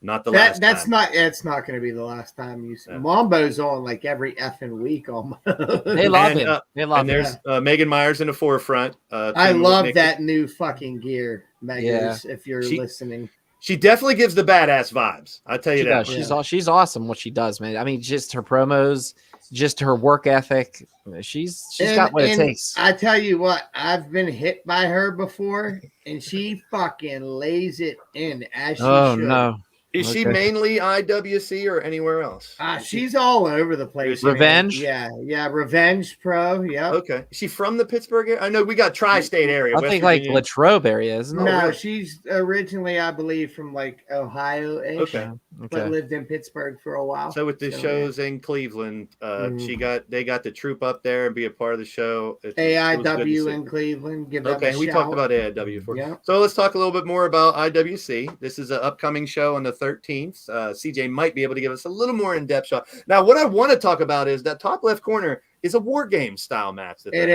not the last time. It's not going to be the last time you see Mambo's on like every effing week almost. They love him. They love him. There's Megan Myers in the forefront. I love that new fucking gear, Megas, if you're listening. She definitely gives the badass vibes. I'll tell you that. She's awesome what she does, man. I mean, just her promos, just her work ethic. She's got what it takes. I tell you what, I've been hit by her before, and she fucking lays it in as she should. Oh no. Is she mainly IWC or anywhere else? She's all over the place. Revenge? Man. Yeah. Revenge Pro. Yeah. Okay. Is she from the Pittsburgh area? I know we got tri-state area. I think like Latrobe area, isn't it? No, she's originally, I believe, from like Ohio-ish. Okay. But lived in Pittsburgh for a while. So with the shows in Cleveland, they got the troop up there and be a part of the show. AIW in Cleveland. Give them a we shout. talked about AIW before. Yeah. So let's talk a little bit more about IWC. This is an upcoming show on the 13th. CJ might be able to give us a little more in-depth shot. Now, what I want to talk about is that top left corner is a war game style match. It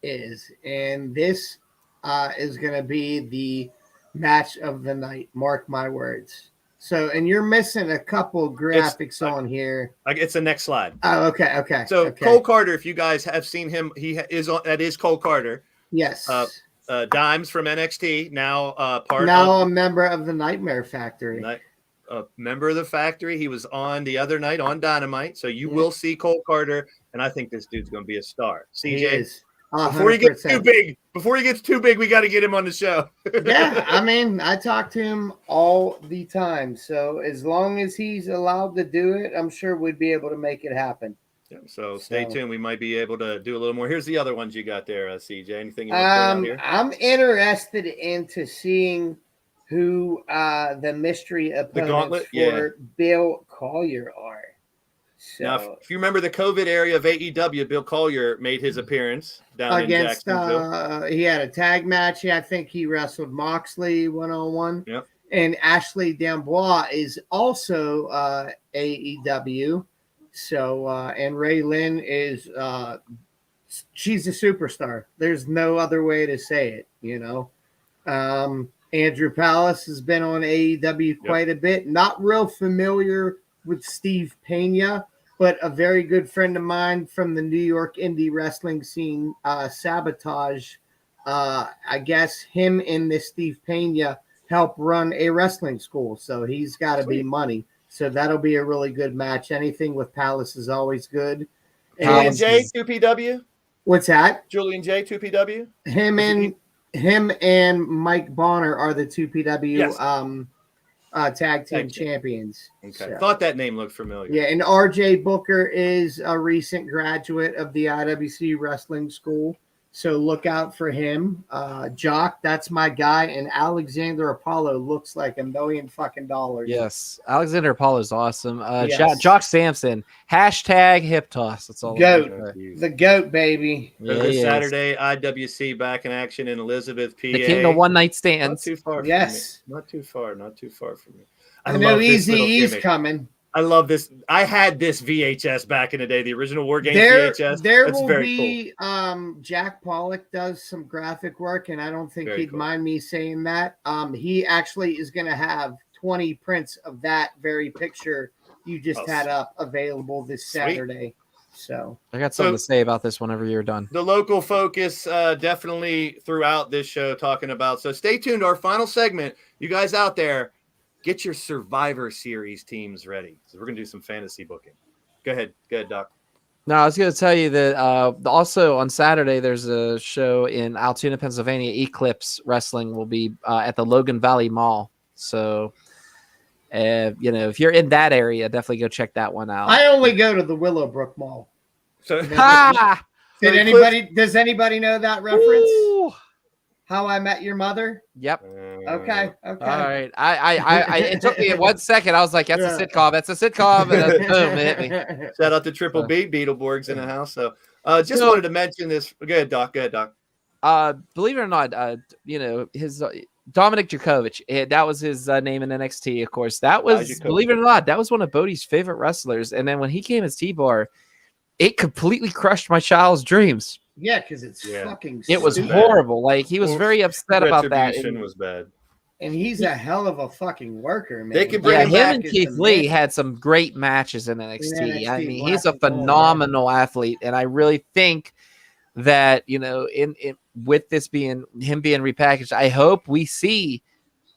is. And this is going to be the match of the night. Mark my words. So, and you're missing a couple graphics on here. It's the next slide. Oh, okay. So Cole Carter, if you guys have seen him, that is Cole Carter. Yes. Dimes from NXT, now a member of the Nightmare Factory. A member of the Factory. He was on the other night on Dynamite, so you will see Cole Carter, and I think this dude's going to be a star. CJ, he is. Before he gets too big, we got to get him on the show. Yeah, I mean, I talk to him all the time, so as long as he's allowed to do it, I'm sure we'd be able to make it happen. Yeah, so stay tuned. We might be able to do a little more. Here's the other ones you got there, CJ. Anything you want to point out here? I'm interested into seeing who the mystery opponents for Bill Collier are. So, now, if you remember the COVID area of AEW, Bill Collier made his appearance down in Jacksonville. He had a tag match. I think he wrestled Moxley one-on-one. Yep. And Ashley D'Amboise is also AEW. So, and Ray Lynn is, she's a superstar. There's no other way to say it, you know. Andrew Palace has been on AEW quite a bit. Not real familiar with Steve Pena, but a very good friend of mine from the New York indie wrestling scene, Sabotage. I guess him and this Steve Pena help run a wrestling school, so he's got to be money. So that'll be a really good match. Anything with Palace is always good. Julian J, 2PW? What's that? Julian J, 2PW? Him and Mike Bonner are the 2PW tag team champions. Okay. So. Thought that name looked familiar. Yeah, and RJ Booker is a recent graduate of the IWC Wrestling School. So look out for him. Jock, that's my guy. And Alexander Apollo looks like $1 million fucking dollars. Yes. Alexander Apollo is awesome. Jock Sampson. # hip toss. That's all. Goat. The GOAT, baby. Yeah, this Saturday, IWC back in action in Elizabeth, PA. The king of one night stands. Not too far. Yes. Not too far. Not too far from me. I know Easy E's coming. I love this. I had this VHS back in the day, the original War Games There VHS. That's will very be cool. Jack Pollock does some graphic work, and I don't think Very he'd cool. mind me saying that. He actually is going to have 20 prints of that very picture you just had up available this Saturday. So I got something to say about this whenever you're done. The local focus definitely throughout this show talking about. So stay tuned to our final segment. You guys out there, get your Survivor Series teams ready. So we're going to do some fantasy booking. Go ahead, Doc. No, I was going to tell you that also on Saturday, there's a show in Altoona, Pennsylvania. Eclipse Wrestling will be at the Logan Valley Mall. So, if you're in that area, definitely go check that one out. I only go to the Willowbrook Mall. So, does anybody know that reference? Ooh. How I Met Your Mother? Yep. Okay. All right. I it took me 1 second. I was like, that's a sitcom. That's a sitcom. And boom, it hit me. Shout out to Triple B Beetleborgs in the house. So just wanted to mention this. Go ahead, Doc. Believe it or not, his Dominic Djokovic, that was his name in NXT, of course. That was, believe it or not, that was one of Bodie's favorite wrestlers. And then when he came as T-Bar, it completely crushed my child's dreams. Yeah, because it's fucking It was horrible. Like, he was very upset about that. Retribution was bad. And he's a hell of a fucking worker, man. They could bring him and Keith Lee had some great matches in NXT. I mean, he's a phenomenal athlete, and I really think that, in with this being him being repackaged, I hope we see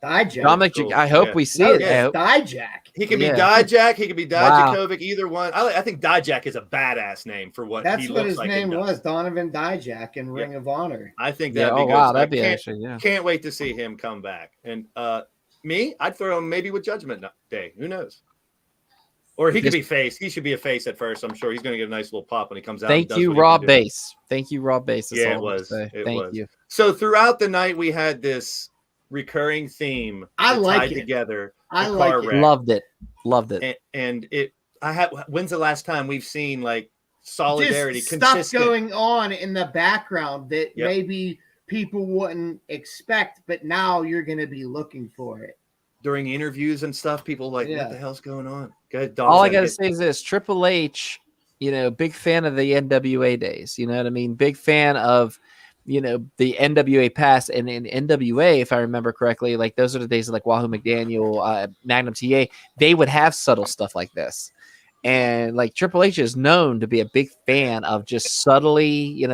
Dijak. Dominic. I hope we see it. Dijak. He could be Dijak. He could be Dijakovic. Either one. I think Dijak is a badass name for what he looks like. That's what his name was, Donovan Dijak in Ring of Honor. I think that'd be good. Wow, that'd be actually, Can't wait to see him come back. And me, I'd throw him maybe with Judgment Day. Who knows? Or he could be face. He should be a face at first. I'm sure he's going to get a nice little pop when he comes out. Thank you, Rob Bass. Thank you, Rob Bass. Yeah, it was. Thank you. So throughout the night, we had this recurring theme tied together. I like it. Loved it. And when's the last time we've seen like solidarity, just consistent stuff going on in the background that maybe people wouldn't expect, but now you're going to be looking for it. During interviews and stuff, people what the hell's going on? Good. All I got to say is this: Triple H, big fan of the NWA days. You know what I mean? Big fan of, the NWA past. And in NWA, if I remember correctly, like those are the days of like Wahoo McDaniel, Magnum TA. They would have subtle stuff like this. And like Triple H is known to be a big fan of just subtly,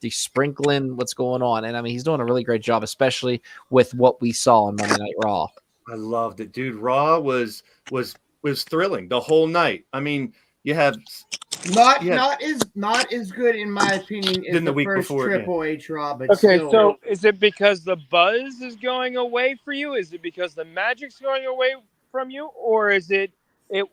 sprinkling what's going on. And I mean, he's doing a really great job, especially with what we saw on Monday Night Raw. I loved it, dude. Raw was thrilling the whole night. I mean, you have not as good in my opinion as the week first before, Triple H Raw. But still. So is it because the buzz is going away for you? Is it because the magic's going away from you, or is it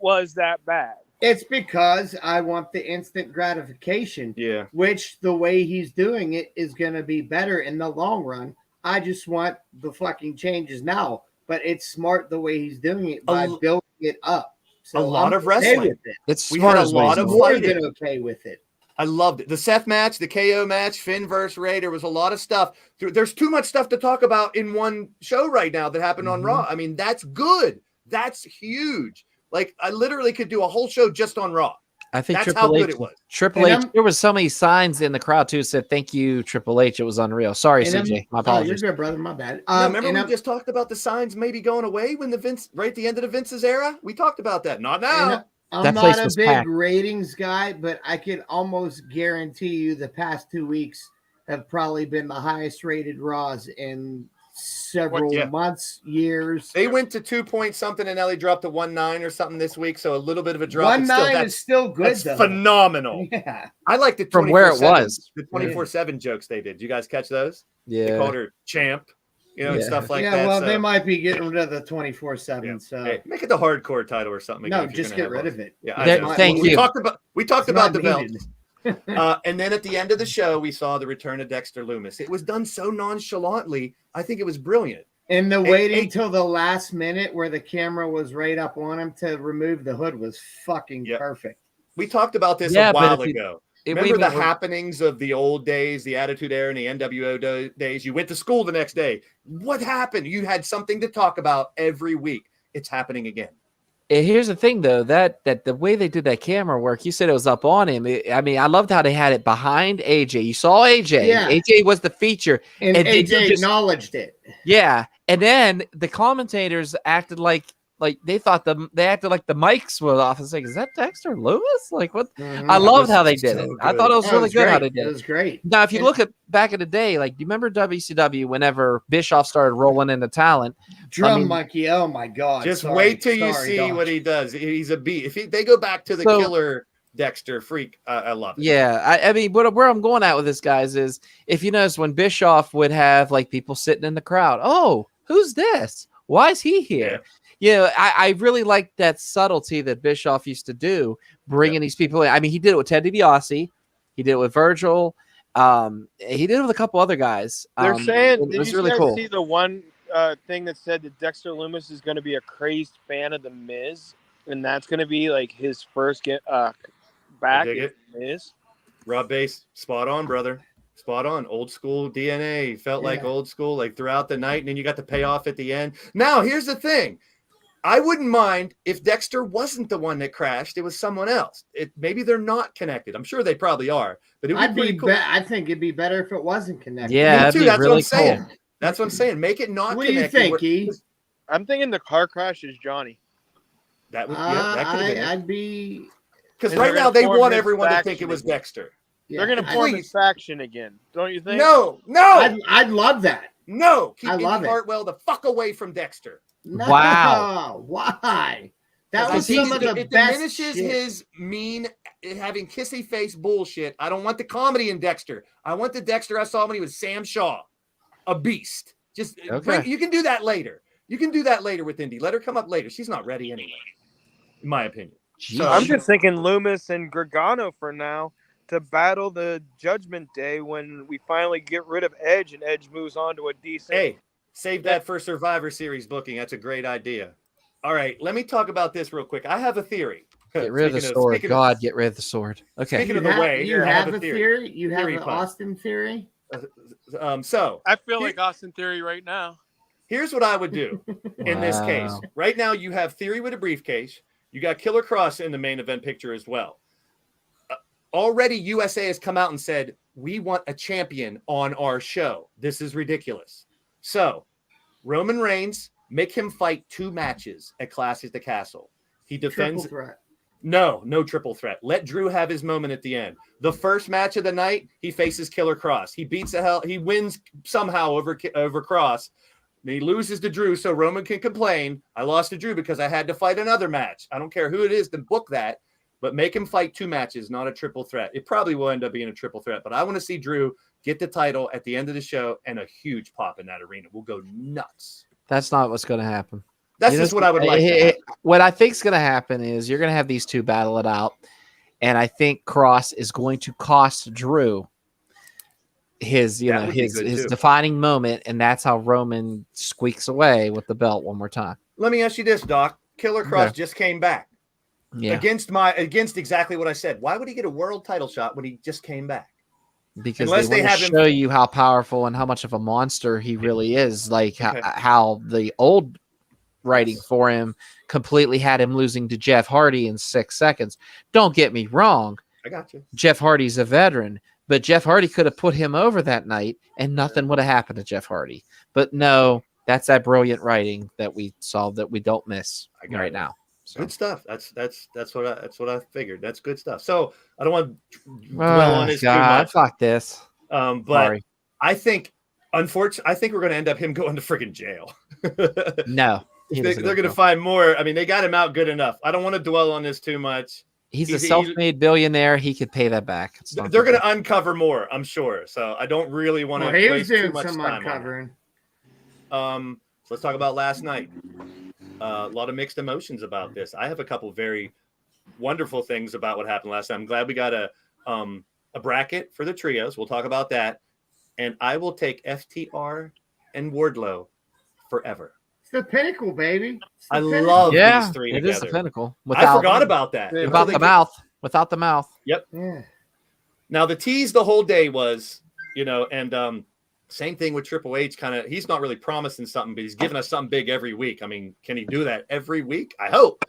was that bad? It's because I want the instant gratification. Yeah. Which the way he's doing it is going to be better in the long run. I just want the fucking changes now. But it's smart the way he's doing it by building it up. So a lot of wrestling. With it. It's we had a lot of more than okay with it. I loved it. The Seth match, the KO match, Finn versus Ray. There was a lot of stuff. There's too much stuff to talk about in one show right now that happened on Raw. I mean, that's good. That's huge. Like, I literally could do a whole show just on Raw. I think that's how good it was. Triple H. There was so many signs in the crowd too. Said thank you, Triple H. It was unreal. Sorry, CJ. My apologies. You're good, brother. My bad. Remember we just talked about the signs maybe going away when right at the end of the Vince's era. We talked about that. Not now. I'm not a big ratings guy, but I can almost guarantee you the past 2 weeks have probably been the highest rated Raws in several months, years. They went to 2 point something and now they dropped to 1.9 or something this week. So a little bit of a drop. 1.9 is still good. That's phenomenal. Yeah. I like the from where it was. The 24/7 jokes they did. Did you guys catch those? Yeah. They called her champ, and stuff like that. Yeah, well, they might be getting rid of the 24/7. So make it the hardcore title or something. No, just get rid of it. Yeah, thank you. We talked about the belt. And then at the end of the show, we saw the return of Dexter Loomis. It was done so nonchalantly. I think it was brilliant. And the waiting till the last minute where the camera was right up on him to remove the hood was fucking perfect. We talked about this a while ago. Remember the happenings of the old days, the Attitude Era and the NWO days? You went to school the next day. What happened? You had something to talk about every week. It's happening again. Here's the thing, though, that the way they did that camera work, you said it was up on him. I mean, I loved how they had it behind AJ. You saw AJ. Yeah. AJ was the feature. And then you AJ just- acknowledged it. Yeah, and then the commentators acted like they thought they acted like the mics were off. It's like, is that Dexter Loomis? Like what? Mhm. I loved was how they so did it. I good. thought it was Oh, really good how great. they did It it. was great. Now, if you And look at back in the day, like, do you remember WCW whenever Bischoff started rolling into talent? Drum Monkey, oh my God. Just Sorry. wait till you Sorry, see dog. what he does. He's a beat. If they go back to the So- killer Dexter freak, I love it. Yeah, I mean, where I'm going at with this, guys, is if you notice when Bischoff would have like people sitting in the crowd, oh, who's this? Why is he here? Yeah, I really like that subtlety that Bischoff used to do, bringing these people in. I mean, he did it with Ted DiBiase, he did it with Virgil, he did it with a couple other guys. They're saying, it did was you really guys cool. see the one thing that said that Dexter Loomis is going to be a crazed fan of The Miz? And that's going to be like his first back dig is it. Miz. Rob Bass, spot on, brother. Spot on. Old school DNA. Felt like Yeah. old school, like throughout the night, and then you got the payoff at the end. Now, here's the thing. I wouldn't mind if Dexter wasn't the one that crashed. It was someone else. Maybe they're not connected. I'm sure they probably are, but it would I'd be be pretty cool. I think it'd be better if it wasn't connected. Yeah, Me that'd too. be That's really what I'm saying. cool. That's what I'm saying. Make it not What do you connected. think, E? I'm thinking the car crash is Johnny. That would, that could have been it. I'd be. Because And right they're now gonna they form want this everyone to think it faction was again. Dexter. Yeah, They're going to I- form please. a faction again, don't you think? No. I'd love that. No. Keep I Indy love it. Hartwell the fuck away from Dexter. No, Wow. Why? That was Because some of the it best diminishes shit. his mean, having kissy face bullshit. I don't want the comedy in Dexter. I want the Dexter I saw when he was Sam Shaw, a beast. Just you can do that later. You can do that later with Indy. Let her come up later. She's not ready anyway, in my opinion. So I'm just thinking Loomis and Gargano for now to battle the Judgment Day when we finally get rid of Edge and Edge moves on to a decent. Hey, save that for Survivor Series booking. That's a great idea. All right, let me talk about this real quick. I have a theory. Get rid of the sword. God, get rid of the sword. Okay. Speaking of the way, you I have a theory. You have Theory an pun. Austin theory. So I feel like Austin Theory right now. here's what I would do in this case. Wow. Right now, you have Theory with a briefcase. You got Killer Cross in the main event picture as well. Already, USA has come out and said, we want a champion on our show. This is ridiculous. So, Roman Reigns, make him fight 2 matches at Clash at the Castle. He defends. Triple threat. No triple threat. Let Drew have his moment at the end. The first match of the night, he faces Killer Cross. He beats the hell. He wins somehow over Cross. He loses to Drew, so Roman can complain. I lost to Drew because I had to fight another match. I don't care who it is to book that, but make him fight 2 matches, not a triple threat. It probably will end up being a triple threat, but I want to see Drew get the title at the end of the show and a huge pop in that arena. We'll go nuts. That's not what's going to happen. That's just what I would like to happen. What I think is going to happen is you're going to have these 2 battle it out, and I think Cross is going to cost Drew his his defining moment, and that's how Roman squeaks away with the belt one more time. Let me ask you this, Doc. Killer Cross just came back against exactly what I said. Why would he get a world title shot when he just came back? Because Unless they they want have to him- show you how powerful and how much of a monster he really is. Like how the old writing for him completely had him losing to Jeff Hardy in 6 seconds. Don't get me wrong. I got you. Jeff Hardy's a veteran, but Jeff Hardy could have put him over that night and nothing would have happened to Jeff Hardy. But no, that's that brilliant writing that we saw that we don't miss right now. So. Good stuff. That's what I figured. That's good stuff. So I don't want to dwell on this too much. Fuck this. But Sorry. I think, unfortunately, I think we're going to end up him going to freaking jail. No, they're going to find more. I mean, they got him out good enough. I don't want to dwell on this too much. He's a self-made billionaire. He could pay that back. They're going to uncover more, I'm sure. So I don't really want to waste too much time uncovering. on it. So let's talk about last night. A lot of mixed emotions about this. I have a couple very wonderful things about what happened last night. I'm glad we got a bracket for the trios. We'll talk about that. And I will take FTR and Wardlow forever. It's the pinnacle, baby. I love these 3 it together. Is the pinnacle. I forgot about that. Without the mouth. Without the mouth. Yep. Yeah. Now the tease the whole day was, and same thing with Triple H. He's not really promising something, but he's giving us something big every week. I mean, can he do that every week? I hope.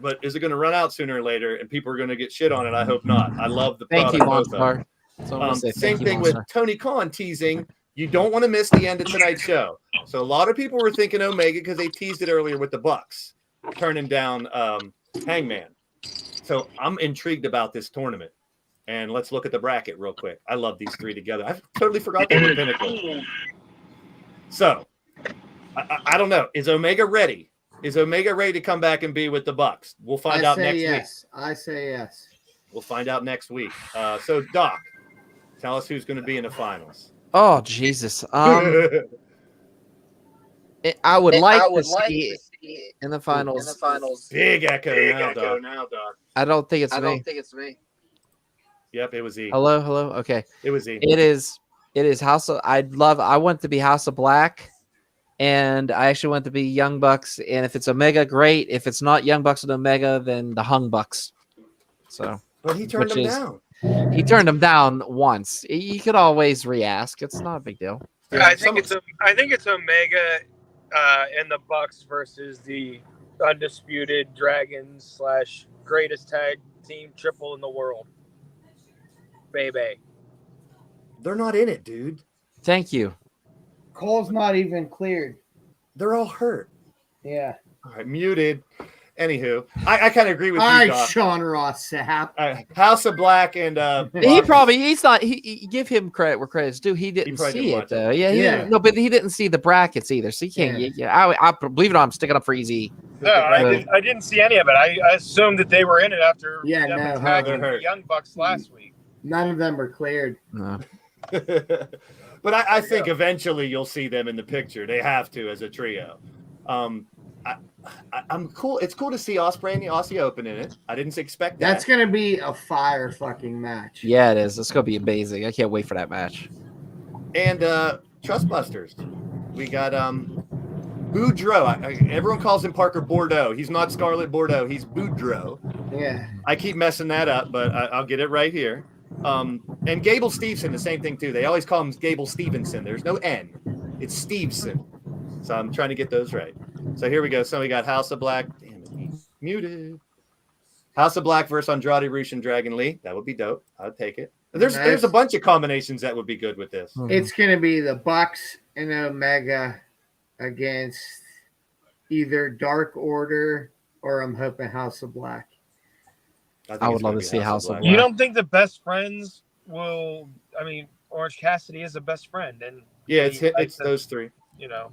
but is it going to run out sooner or later? And people are going to get shit on it. I hope not. I love the Thank product. you, both of them. Monster. That's all I'm gonna say. Same Thank you, thing with Monster. Tony Khan teasing. You don't want to miss the end of tonight's show. So a lot of people were thinking Omega because they teased it earlier with the Bucks turning down Hangman. So I'm intrigued about this tournament. And let's look at the bracket real quick. I love these three together. I totally forgot they were Pinnacle. So I don't know. Is Omega ready? Is Omega ready to come back and be with the Bucks? We'll find out next week. I say yes. We'll find out next week. So Doc, tell us who's going to be in the finals. Oh Jesus! I would like to see it in the finals. Big echo now, Doc. I don't think it's me. Yep, it was E. Hello. Okay, it was E. It is House of. I want to be House of Black, and I actually want to be Young Bucks. And if it's Omega, great. If it's not Young Bucks and Omega, then the Hung Bucks. So, but he turned them down. He turned them down once. You could always re-ask. It's not a big deal. Yeah, I think it's Omega and the Bucks versus the undisputed Dragons / greatest tag team triple in the world. Baby. They're not in it, dude. Thank you. Cole's not even cleared. They're all hurt. Yeah. All right, muted. Anywho, I kind of agree with all you, right, Doc. Sean Ross Sapp. He's not. He give him credit where credit's due. He didn't see it though. Yeah, no, but he didn't see the brackets either, so he can't. Yeah, I believe it or not, I'm sticking up for Easy. No, I didn't see any of it. I assumed that they were in it after attacking the Young Bucks last week. None of them are cleared. No. But I think eventually you'll see them in the picture. They have to as a trio. I'm cool. It's cool to see Ospreay and the Aussie Open in it. I didn't expect that. That's gonna be a fire fucking match. Yeah, it is. It's gonna be amazing. I can't wait for that match. And Trustbusters. We got Boudreaux. Everyone calls him Parker Bordeaux. He's not Scarlet Bordeaux. He's Boudreaux. Yeah. I keep messing that up, but I'll get it right here. And Gable Stevenson, the same thing too. They always call him Gable Stevenson. There's no N. It's Stevenson. So I'm trying to get those right. So here we go. So we got House of Black. Damn it, he's muted. House of Black versus Andrade Rush and Dragon Lee. That would be dope. I'd take it. There's a bunch of combinations that would be good with this. It's gonna be the Bucks and Omega against either Dark Order or I'm hoping House of Black. I would love to see House of Black. You don't think the best friends will? I mean, Orange Cassidy is a best friend, and yeah, it's those three. You know.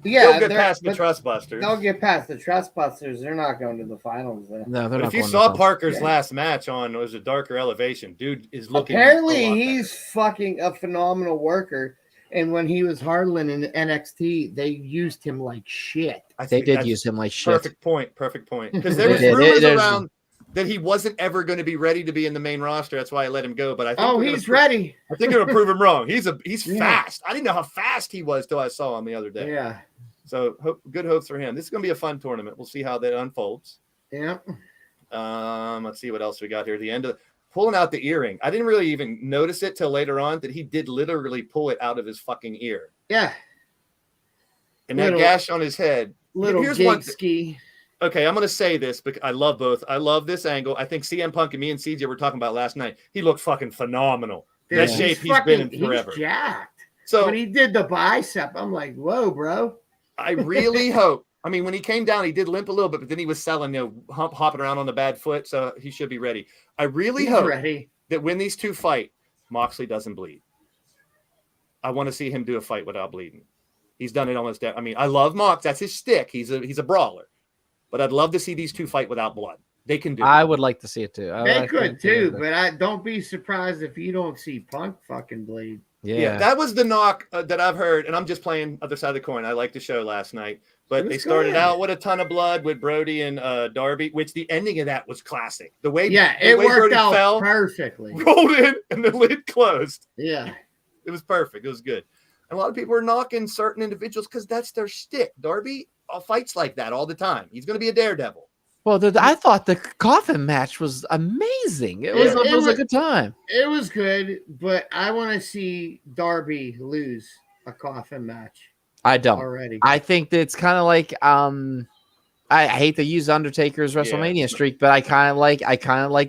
Yeah, they'll get past the Trustbusters. They'll get past the Trustbusters. They're not going to the finals, though. No, they're not. If you saw Parker's last match on was a Darker Elevation, dude is looking. Apparently, he's fucking a phenomenal worker. And when he was Harlan in NXT, they used him like shit. They did use him like shit. Perfect point. Because there was rumors around that he wasn't ever going to be ready to be in the main roster. That's why I let him go. But I think he's ready. I think we're going to prove him wrong. He's fast. I didn't know how fast he was till I saw him the other day. Yeah. So good hopes for him. This is going to be a fun tournament. We'll see how that unfolds. Yeah. Let's see what else we got here. The end of pulling out the earring. I didn't really even notice it till later on that he did literally pull it out of his fucking ear. Yeah. And that gash on his head. Here's one ski. Okay, I'm going to say this because I love both. I love this angle. I think CM Punk and me and CJ were talking about last night. He looked fucking phenomenal. Yeah. That shape he's been in forever. He's jacked. So when he did the bicep, I'm like, whoa, bro. I really hope. I mean, when he came down, he did limp a little bit, but then he was selling, hopping around on the bad foot, so he should be ready. I really hope that when these two fight, Moxley doesn't bleed. I want to see him do a fight without bleeding. He's done it almost. I mean, I love Mox. That's his stick. He's a brawler. But I'd love to see these two fight without blood. They can do it. I would like to see it too. They could too, but don't be surprised if you don't see Punk fucking bleed. Yeah, that was the knock that I've heard, and I'm just playing other side of the coin. I liked the show last night, but they started out with a ton of blood with Brody and Darby, which the ending of that was classic. The way it worked Brody out perfectly, rolled in, and the lid closed. Yeah, it was perfect. It was good. And a lot of people are knocking certain individuals because that's their shtick. Darby fights like that all the time. He's going to be a daredevil. Well, I thought the coffin match was amazing. It was a good time. It was good, but I want to see Darby lose a coffin match. I don't already. I think that it's kind of like I hate to use Undertaker's WrestleMania streak, but I kind of like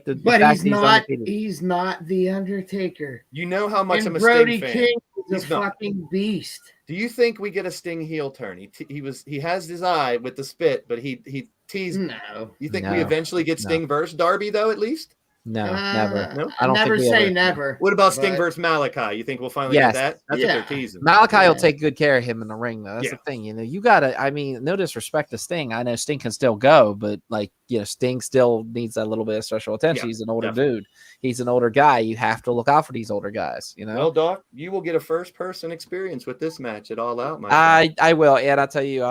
the. But fact he's that not. undefeated. He's not the Undertaker. You know how much And I'm a Brody Sting fan. King is He's a not. fucking beast. Do you think we get a Sting heel turn? He has his eye with the spit, but he teased. No. You think we No. eventually get Sting versus Darby though? At least. No, never. No? I don't never think we say ever. never. What about Sting but- versus Malachi? You think we'll finally Yes. get that? That's Yeah. what they're teasing. Malachi Yeah. will take good care of him in the ring, though. That's the thing. You gotta. I mean, no disrespect to Sting. I know Sting can still go, but Sting still needs that little bit of special attention. Yeah, He's an older definitely. dude. He's an older guy. You have to look out for these older guys. Well, Doc, you will get a first-person experience with this match at All Out, my friend. I will, and I'll tell you,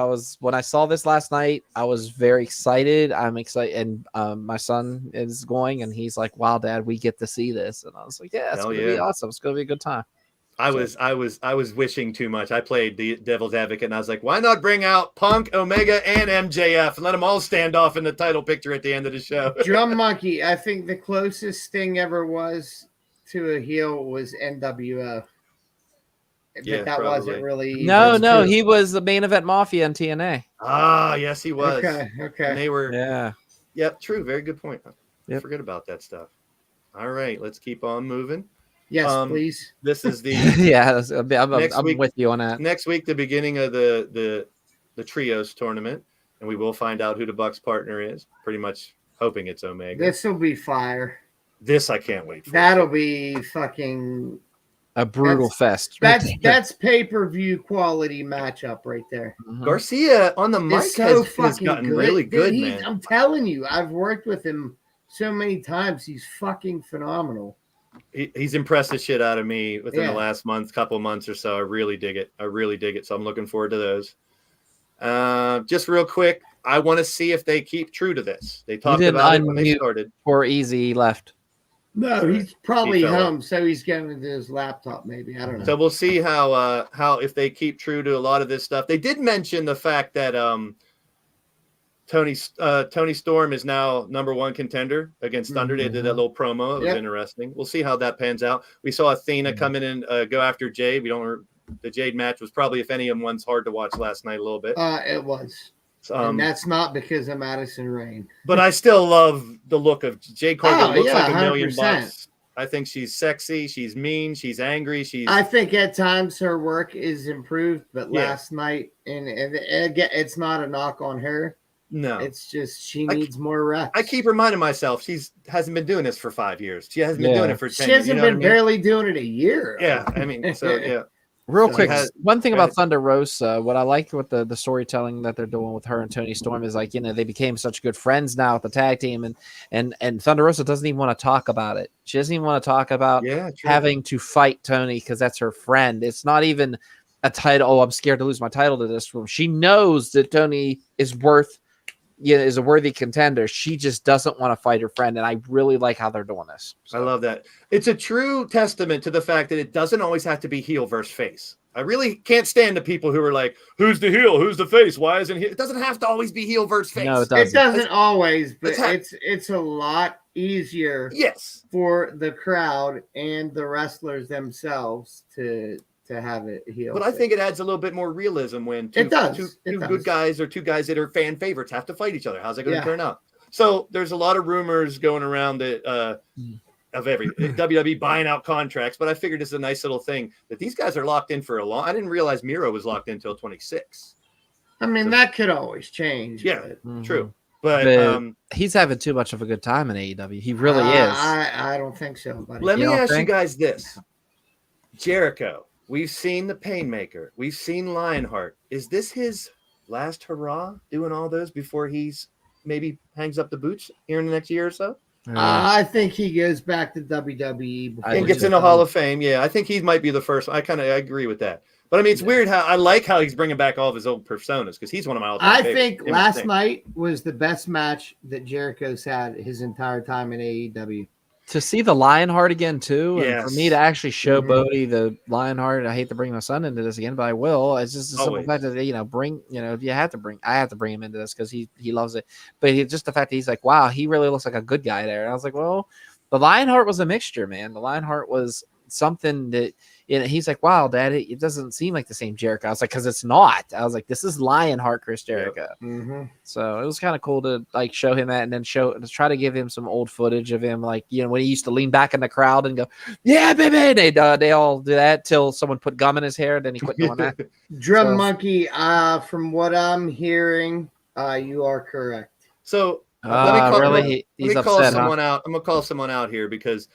when I saw this last night, I was very excited. I'm excited, and my son is going, and he's like, "Wow, Dad, we get to see this," and I was like, "Yeah, it's Hell gonna be awesome. It's gonna be a good time." I was wishing too much. I played the devil's advocate, and I was like, why not bring out Punk, Omega, and MJF and let them all stand off in the title picture at the end of the show? Drum Monkey. I think the closest Sting ever was to a heel was NWO. But Yeah, that probably. wasn't really. No, true. he was the main event Mafia in TNA. Ah, yes, he was. Okay. And they were. Yeah. Yep, true. Very good point. Yep. Forget about that stuff. All right, let's keep on moving. Yes, please. This is the Yeah, I'm week- with you on that. next week, the beginning of the trios tournament, and we will find out who the Bucks partner is. Pretty much hoping it's Omega. This will be fire. This I can't wait for. That'll be fucking. A brutal fest. That's pay-per-view quality matchup right there. Mhm. Garcia on the mic It's so has fucking gotten good. really Dude, good, he's- man. I'm telling you, I've worked with him so many times. He's fucking phenomenal. He's impressed the shit out of me within Yeah. the last couple months or so. I really dig it. So I'm looking forward to those. Just real quick, I want to see if they keep true to this. They talked didn't about it when they unmute started. Poor Easy left. No, he's probably fell home, so he's going into his laptop. Maybe I don't know. So we'll see how if they keep true to a lot of this stuff. They did mention the fact that Tony Storm is now #1 contender against Thunder. They did that little promo. It was interesting. We'll see how that pans out. We saw Athena come in and go after Jade. The Jade match was probably, if any of them, one's hard to watch last night a little bit. It was. And that's not because of Madison Rain. But I still love the look of Jade Cargill. Looks like $1 million. 100%. I think she's sexy. She's mean. She's angry. I think at times her work is improved, but last night, and again, it's not a knock on her. No, it's just she needs more reps. I keep reminding myself she hasn't been doing this for 5 years. She hasn't been doing it for 10 years. She hasn't been barely doing it a year. Yeah, I mean, so yeah. Real quick, one thing about ahead. Thunder Rosa, what I like with the storytelling that they're doing with her and Tony Storm is like, they became such good friends now with the tag team, and Thunder Rosa doesn't even want to talk about it. She doesn't even want to talk about having to fight Tony because that's her friend. It's not even a title. Oh, I'm scared to lose my title to this room. She knows that Tony is is a worthy contender. She just doesn't want to fight her friend, and I really like how they're doing this. I love that. It's a true testament to the fact that it doesn't always have to be heel versus face. I really can't stand the people who are like, who's the heel? Who's the face? Why isn't he? It doesn't have to always be heel versus face. No, it doesn't. It doesn't always, but it's a lot easier for the crowd and the wrestlers themselves to have it heel. But I think it adds a little bit more realism when two good guys or two guys that are fan favorites have to fight each other. How's it going to turn out? So there's a lot of rumors going around that of WWE buying out contracts, but I figured it's a nice little thing that these guys are locked in for a long. I didn't realize Miro was locked in until 26. I mean, that could always change. Yeah, but. True. But he's having too much of a good time in AEW. He really is. I don't think so, buddy. Let me ask you guys this. Jericho, we've seen the Painmaker. We've seen Lionheart. Is this his last hurrah doing all those before he's maybe hangs up the boots here in the next year or so? I think he goes back to WWE and gets in the Hall of Fame. Yeah, I think he might be the first. I agree with that. But I mean, it's weird how I like how he's bringing back all of his old personas because he's one of my all-time favorites. think last night was the best match that Jericho's had his entire time in AEW. To see the Lionheart again too, and for Yes. me to actually show Bodie the Lionheart. I hate to bring my son into this again, but I will. It's just a simple Always. fact that I have to bring him into this because he loves it. But just the fact that he's like, wow, he really looks like a good guy there. And I was like, well, the Lionheart was a mixture, man. The Lionheart was something that, he's like, wow, Dad, it doesn't seem like the same Jericho. I was like, because it's not. I was like, this is Lionheart Chris Jericho. Mm-hmm. So it was kind of cool to like show him that, and then try to give him some old footage of him, like, when he used to lean back in the crowd and go, yeah, baby. They all do that till someone put gum in his hair, then he quit doing that. Drum Monkey, from what I'm hearing, you are correct. So really? He's call upset, someone out. I'm gonna call someone out here because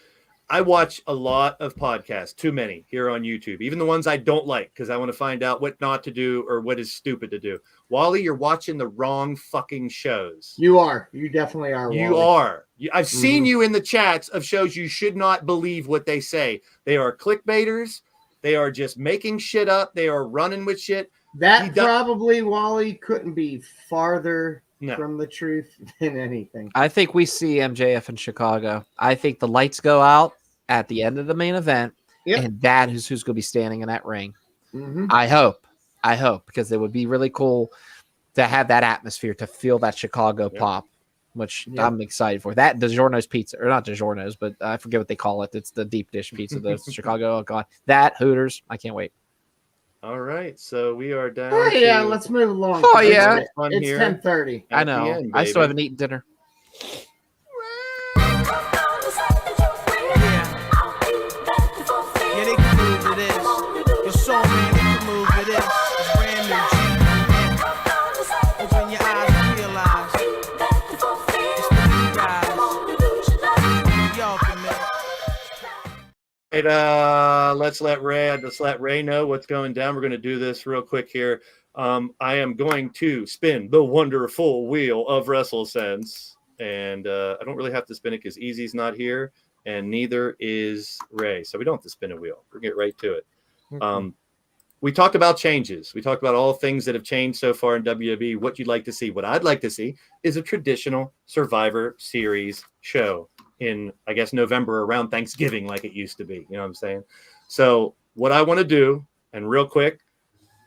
I watch a lot of podcasts, too many here on YouTube, even the ones I don't like, because I want to find out what not to do or what is stupid to do. Wally, you're watching the wrong fucking shows. You are. You definitely are. You Wally. are. I've seen you in the chats of shows you should not believe what they say. They are clickbaiters. They are just making shit up. They are running with shit. That probably, Wally, couldn't be farther No. from the truth than anything. I think we see MJF in Chicago. I think the lights go out at the end of the main event, and that is who's going to be standing in that ring. Mm-hmm. I hope, because it would be really cool to have that atmosphere, to feel that Chicago pop, which I'm excited for. That DiGiorno's pizza, or not DiGiorno's, but I forget what they call it. It's the deep dish pizza, the Chicago. Oh God, that Hooters! I can't wait. All right, so we are down. Oh, yeah, let's move along. Oh yeah, it's 10:30. I know. I still haven't eaten dinner. Yeah, they can move to this. Your soul man, they can move to this. It's brand new. Open your eyes and realize it's the new guys. Y'all can make. Right, let's let Ray know what's going down. We're going to do this real quick here. I am going to spin the wonderful wheel of WrestleSense, and I don't really have to spin it because Easy's not here, and neither is Ray, so we don't have to spin a wheel. We'll get right to it. We talked about changes. We talked about all things that have changed so far in WWE, what you'd like to see. What I'd like to see is a traditional Survivor Series show in, I guess, November around Thanksgiving, like it used to be. You know what I'm saying? So what I want to do, and real quick,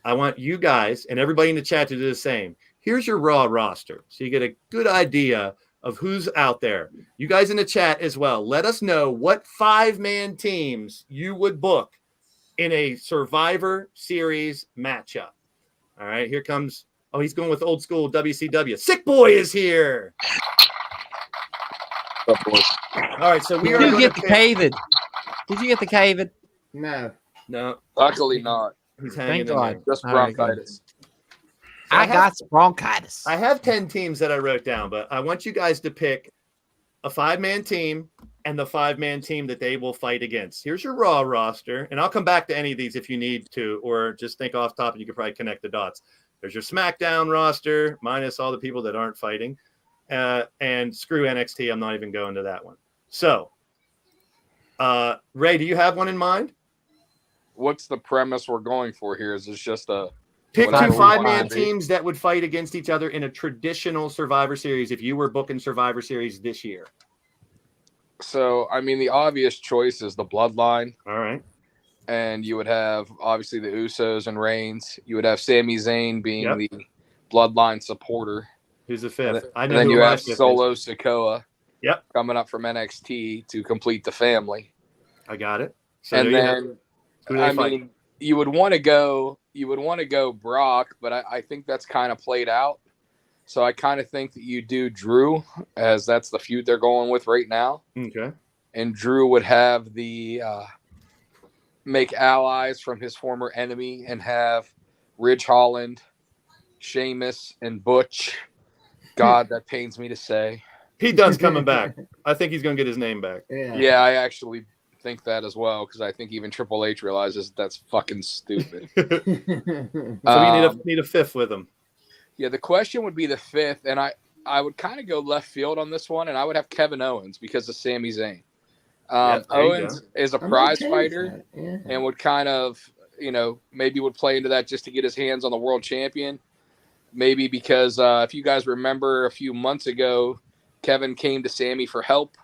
I want you guys and everybody in the chat to do the same. Here's your Raw roster, so you get a good idea of who's out there. You guys in the chat as well, let us know what 5-man teams you would book in a Survivor Series matchup. All right, here comes, he's going with old school WCW. Sick Boy is here. All right, so we are Did you get the COVID? Did you get the COVID? No. Luckily not. He's hanging Thank in God. there. Just bronchitis. I got some bronchitis. I have 10 teams that I wrote down, but I want you guys to pick a 5-man team and the 5-man team that they will fight against. Here's your Raw roster, and I'll come back to any of these if you need to, or just think off top and you can probably connect the dots. There's your SmackDown roster, minus all the people that aren't fighting, and screw NXT. I'm not even going to that one. So, Ray, do you have one in mind? What's the premise we're going for here? Is this just a pick 2 whatever 5-man teams that would fight against each other in a traditional Survivor Series if you were booking Survivor Series this year? So, I mean, the obvious choice is the Bloodline. All right. And you would have, obviously, the Usos and Reigns. You would have Sami Zayn being the Bloodline supporter. Who's the 5th? And then you have Solo Sikoa coming up from NXT to complete the family. I got it. So and then, I mean, you would want to go Brock, but I think that's kind of played out. So I kind of think that you do Drew, as that's the feud they're going with right now. Okay. And Drew would have the make allies from his former enemy and have Ridge Holland, Sheamus, and Butch. God, that pains me to say. Pete Dunne's coming back. I think he's going to get his name back. Yeah, I actually think that as well, because I think even Triple H realizes that's fucking stupid. So we need a 5th with him. Yeah, the question would be the 5th, and I would kind of go left field on this one, and I would have Kevin Owens because of Sami Zayn. Owens is a prize fighter and would kind of, maybe would play into that just to get his hands on the world champion. Maybe because if you guys remember a few months ago, Kevin came to Sami for help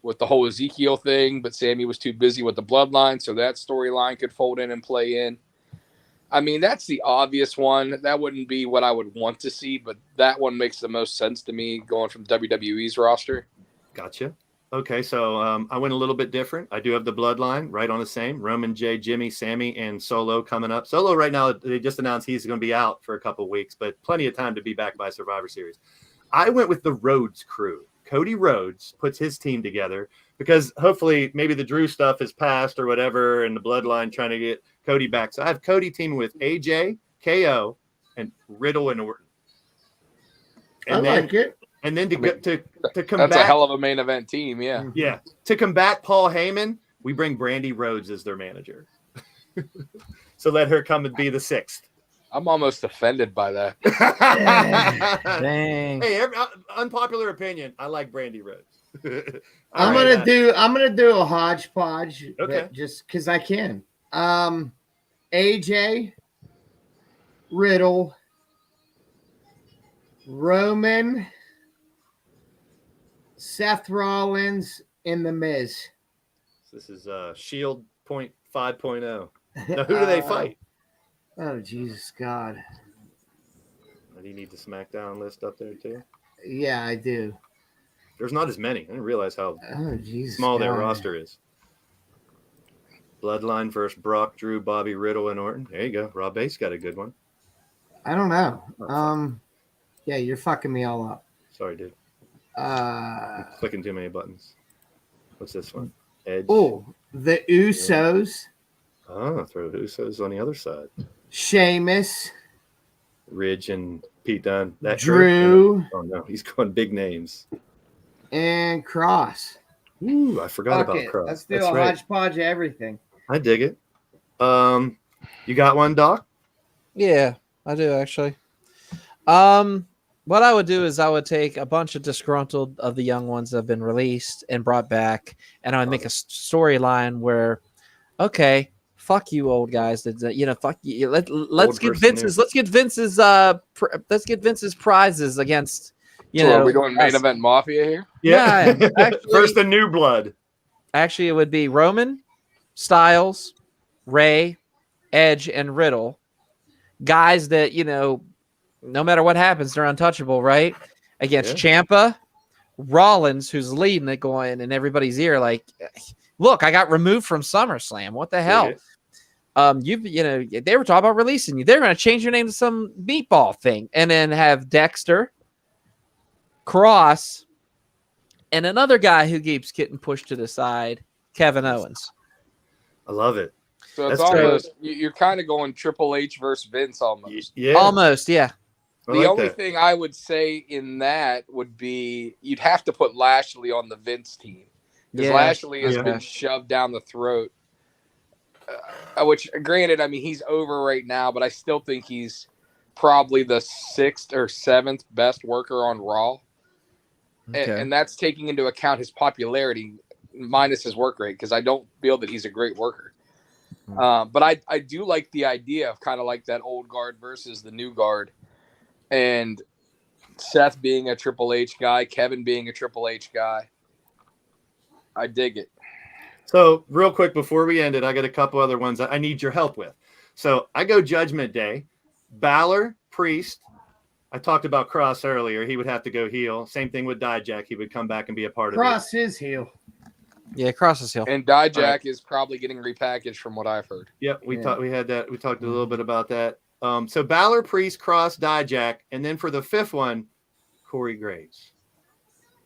with the whole Ezekiel thing, but Sami was too busy with the Bloodline, so that storyline could fold in and play in. I mean, that's the obvious one. That wouldn't be what I would want to see, but that one makes the most sense to me going from WWE's roster. Gotcha. Okay, so I went a little bit different. I do have the bloodline right on the same. Roman, Jay, Jimmy, Sammy, and Solo coming up. Solo right now, they just announced he's going to be out for a couple of weeks, but plenty of time to be back by Survivor Series. I went with the Rhodes crew. Cody Rhodes puts his team together because hopefully maybe the Drew stuff is past or whatever, and the bloodline trying to get Cody back. So I have Cody teaming with AJ, KO, and Riddle and Orton. And I like it. And then to combat, that's a hell of a main event team, yeah. Yeah. To combat Paul Heyman, we bring Brandy Rhodes as their manager. So let her come and be the sixth. I'm almost offended by that. Dang. Hey, unpopular opinion. I like Brandy Rhodes. I'm gonna do a hodgepodge. Okay. Just because I can. AJ, Riddle, Roman, Seth Rollins, and The Miz. This is Shield Point 5.0. Now, who do they fight? Oh, Jesus God. Do you need the SmackDown list up there, too? Yeah, I do. There's not as many. I didn't realize how small their roster is. Bloodline versus Brock, Drew, Bobby, Riddle, and Orton. There you go. Rob Bass got a good one. I don't know. Yeah, you're fucking me all up. Sorry, dude. I'm clicking too many buttons. What's this one? Edge. Oh, the Usos. Oh, throw the Usos on the other side. Sheamus. Ridge and Pete Dunne. That Drew. Oh, no. He's going big names. And Cross. Ooh, I forgot about Cross. Let's do a hodgepodge of everything. I dig it. You got one, Doc? Yeah, I do actually. What I would do is I would take a bunch of disgruntled of the young ones that have been released and brought back, and I would make a storyline where, okay, fuck you, old guys. Fuck you. Let's get Vince's prizes against. Are we doing main event mafia here? Yeah. Actually, first the new blood. Actually, it would be Roman, Styles, Ray, Edge, and Riddle. Guys that, no matter what happens, they're untouchable, right? Against Ciampa, Rollins, who's leading it, going in everybody's ear, like, look, I got removed from SummerSlam. What the hell? They were talking about releasing you. They're going to change your name to some meatball thing, and then have Dexter, Cross, and another guy who keeps getting pushed to the side, Kevin Owens. I love it. So it's almost you're kind of going Triple H versus Vince almost. Yeah. Almost, yeah. The only thing I would say in that would be you'd have to put Lashley on the Vince team because Lashley has been shoved down the throat. Which, granted, I mean, he's over right now, but I still think he's probably the 6th or 7th best worker on Raw. Okay. And that's taking into account his popularity minus his work rate because I don't feel that he's a great worker. But I do like the idea of kind of like that old guard versus the new guard. And Seth being a Triple H guy, Kevin being a Triple H guy. I dig it. So real quick before we end it, I got a couple other ones I need your help with. So I go Judgment Day. Balor, Priest. I talked about Cross earlier. He would have to go heel. Same thing with Dijak. He would come back and be a part of it. Cross is heel. Yeah, Cross is heel. And Dijak is probably getting repackaged from what I've heard. Yep, we talked a little bit about that. So Balor, Priest, Cross, Dijak, and then for the 5th one, Corey Graves.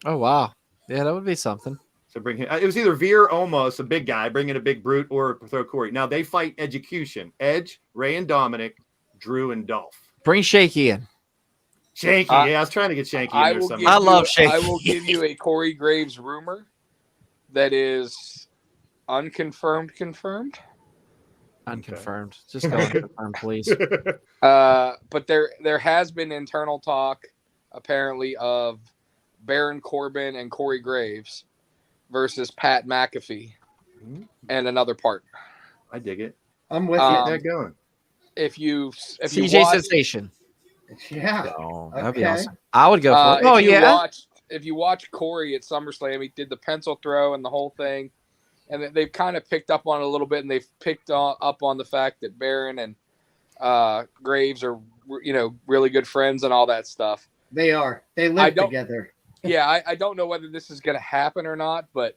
Oh wow. Yeah, that would be something. So bring him. It was either Veer Omos, a big guy, bring in a big brute, or throw Corey. Now they fight Execution. Edge, Ray and Dominic, Drew and Dolph. Bring Shaky in. Shaky, I was trying to get Shaky in there somewhere. I love Shaky. I will give you a Corey Graves rumor that is unconfirmed, confirmed. Unconfirmed. Just go unconfirmed, please. But there has been internal talk, apparently, of Baron Corbin and Corey Graves versus Pat McAfee and another partner. I dig it. I'm with you. Get that going. If you CJ watch, Sensation. Yeah. Oh, that'd be awesome. I would go for it. If you watch Corey at SummerSlam, he did the pencil throw and the whole thing. And they've kind of picked up on it a little bit, and they've picked up on the fact that Baron and Graves are, really good friends and all that stuff. They are. They live together. Yeah, I don't know whether this is going to happen or not, but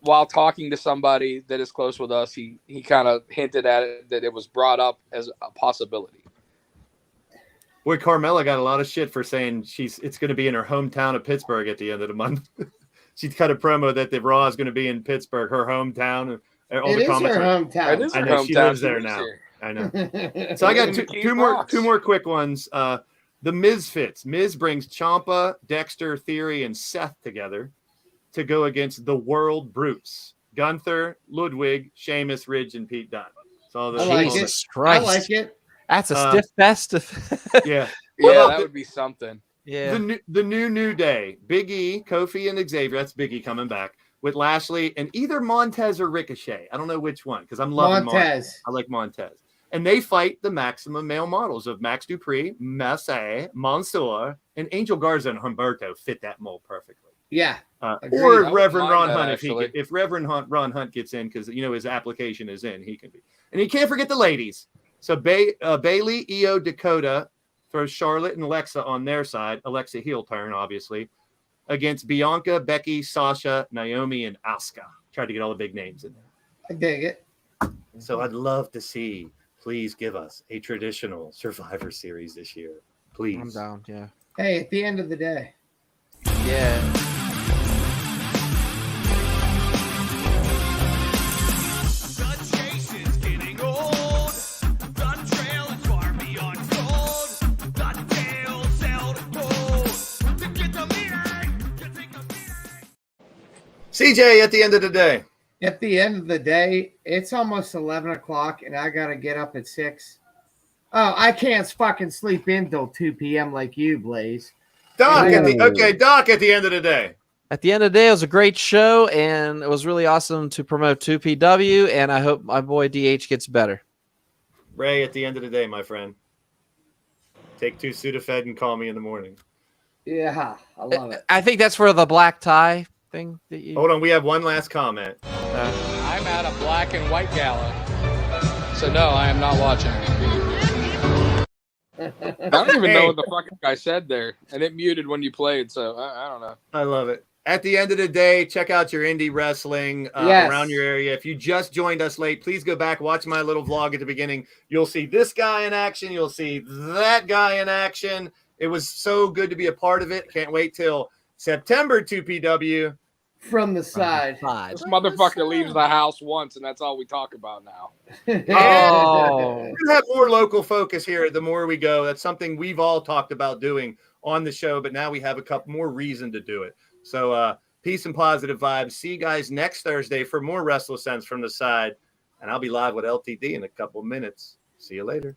while talking to somebody that is close with us, he kind of hinted at it, that it was brought up as a possibility. Boy, Carmella got a lot of shit for saying it's going to be in her hometown of Pittsburgh at the end of the month. She cut a promo that the Raw is going to be in Pittsburgh, her hometown. All It is her hometown. It is I her know hometown. she lives there now. I know. So I got two more quick ones. The Misfits. Miz brings Ciampa, Dexter, Theory, and Seth together to go against the World Brutes: Gunther, Ludwig, Sheamus, Ridge, and Pete Dunne. So Jesus Christ. I like it. That's a stiff fest. Yeah. Yeah, that would be something. Yeah. The new Day. Big E, Kofi, and Xavier. That's Big E coming back with Lashley and either Montez or Ricochet. I don't know which one because I'm loving Montez. I like Montez. And they fight the maximum male models of Max Dupree, Massey, Mansoor, and Angel Garza and Humberto fit that mold perfectly. Yeah. Or Reverend Ron Hunt if Reverend Ron Hunt gets in because his application is in, he can be. And you can't forget the ladies. So Bailey, Io, Dakota throws Charlotte and Alexa on their side. Alexa heel turn, obviously, against Bianca, Becky, Sasha, Naomi, and Asuka. Tried to get all the big names in there. I dig it. So I'd love to see. Please give us a traditional Survivor Series this year. Please. I'm down, yeah. Hey, at the end of the day. Yeah. CJ, at the end of the day. At the end of the day, it's almost 11 o'clock, and I got to get up at 6. Oh, I can't fucking sleep in till 2 p.m. like you, Blaze. Doc, at the end of the day. At the end of the day, it was a great show, and it was really awesome to promote 2PW, and I hope my boy DH gets better. Ray, at the end of the day, my friend. Take 2 Sudafed and call me in the morning. Yeah, I love it. I think that's for the black tie thing. Hold on, we have one last comment. I'm at a black and white gala. So, no, I am not watching. I don't even know what the fuck I said there. And it muted when you played, so I don't know. I love it. At the end of the day, check out your indie wrestling around your area. If you just joined us late, please go back, watch my little vlog at the beginning. You'll see this guy in action. You'll see that guy in action. It was so good to be a part of it. Can't wait till September 2PW. From the side. This motherfucker leaves the house once, and that's all we talk about now. Oh. We have more local focus here the more we go. That's something we've all talked about doing on the show, but now we have a couple more reason to do it. So peace and positive vibes. See you guys next Thursday for more WrestleSense from the side. And I'll be live with LTD in a couple minutes. See you later.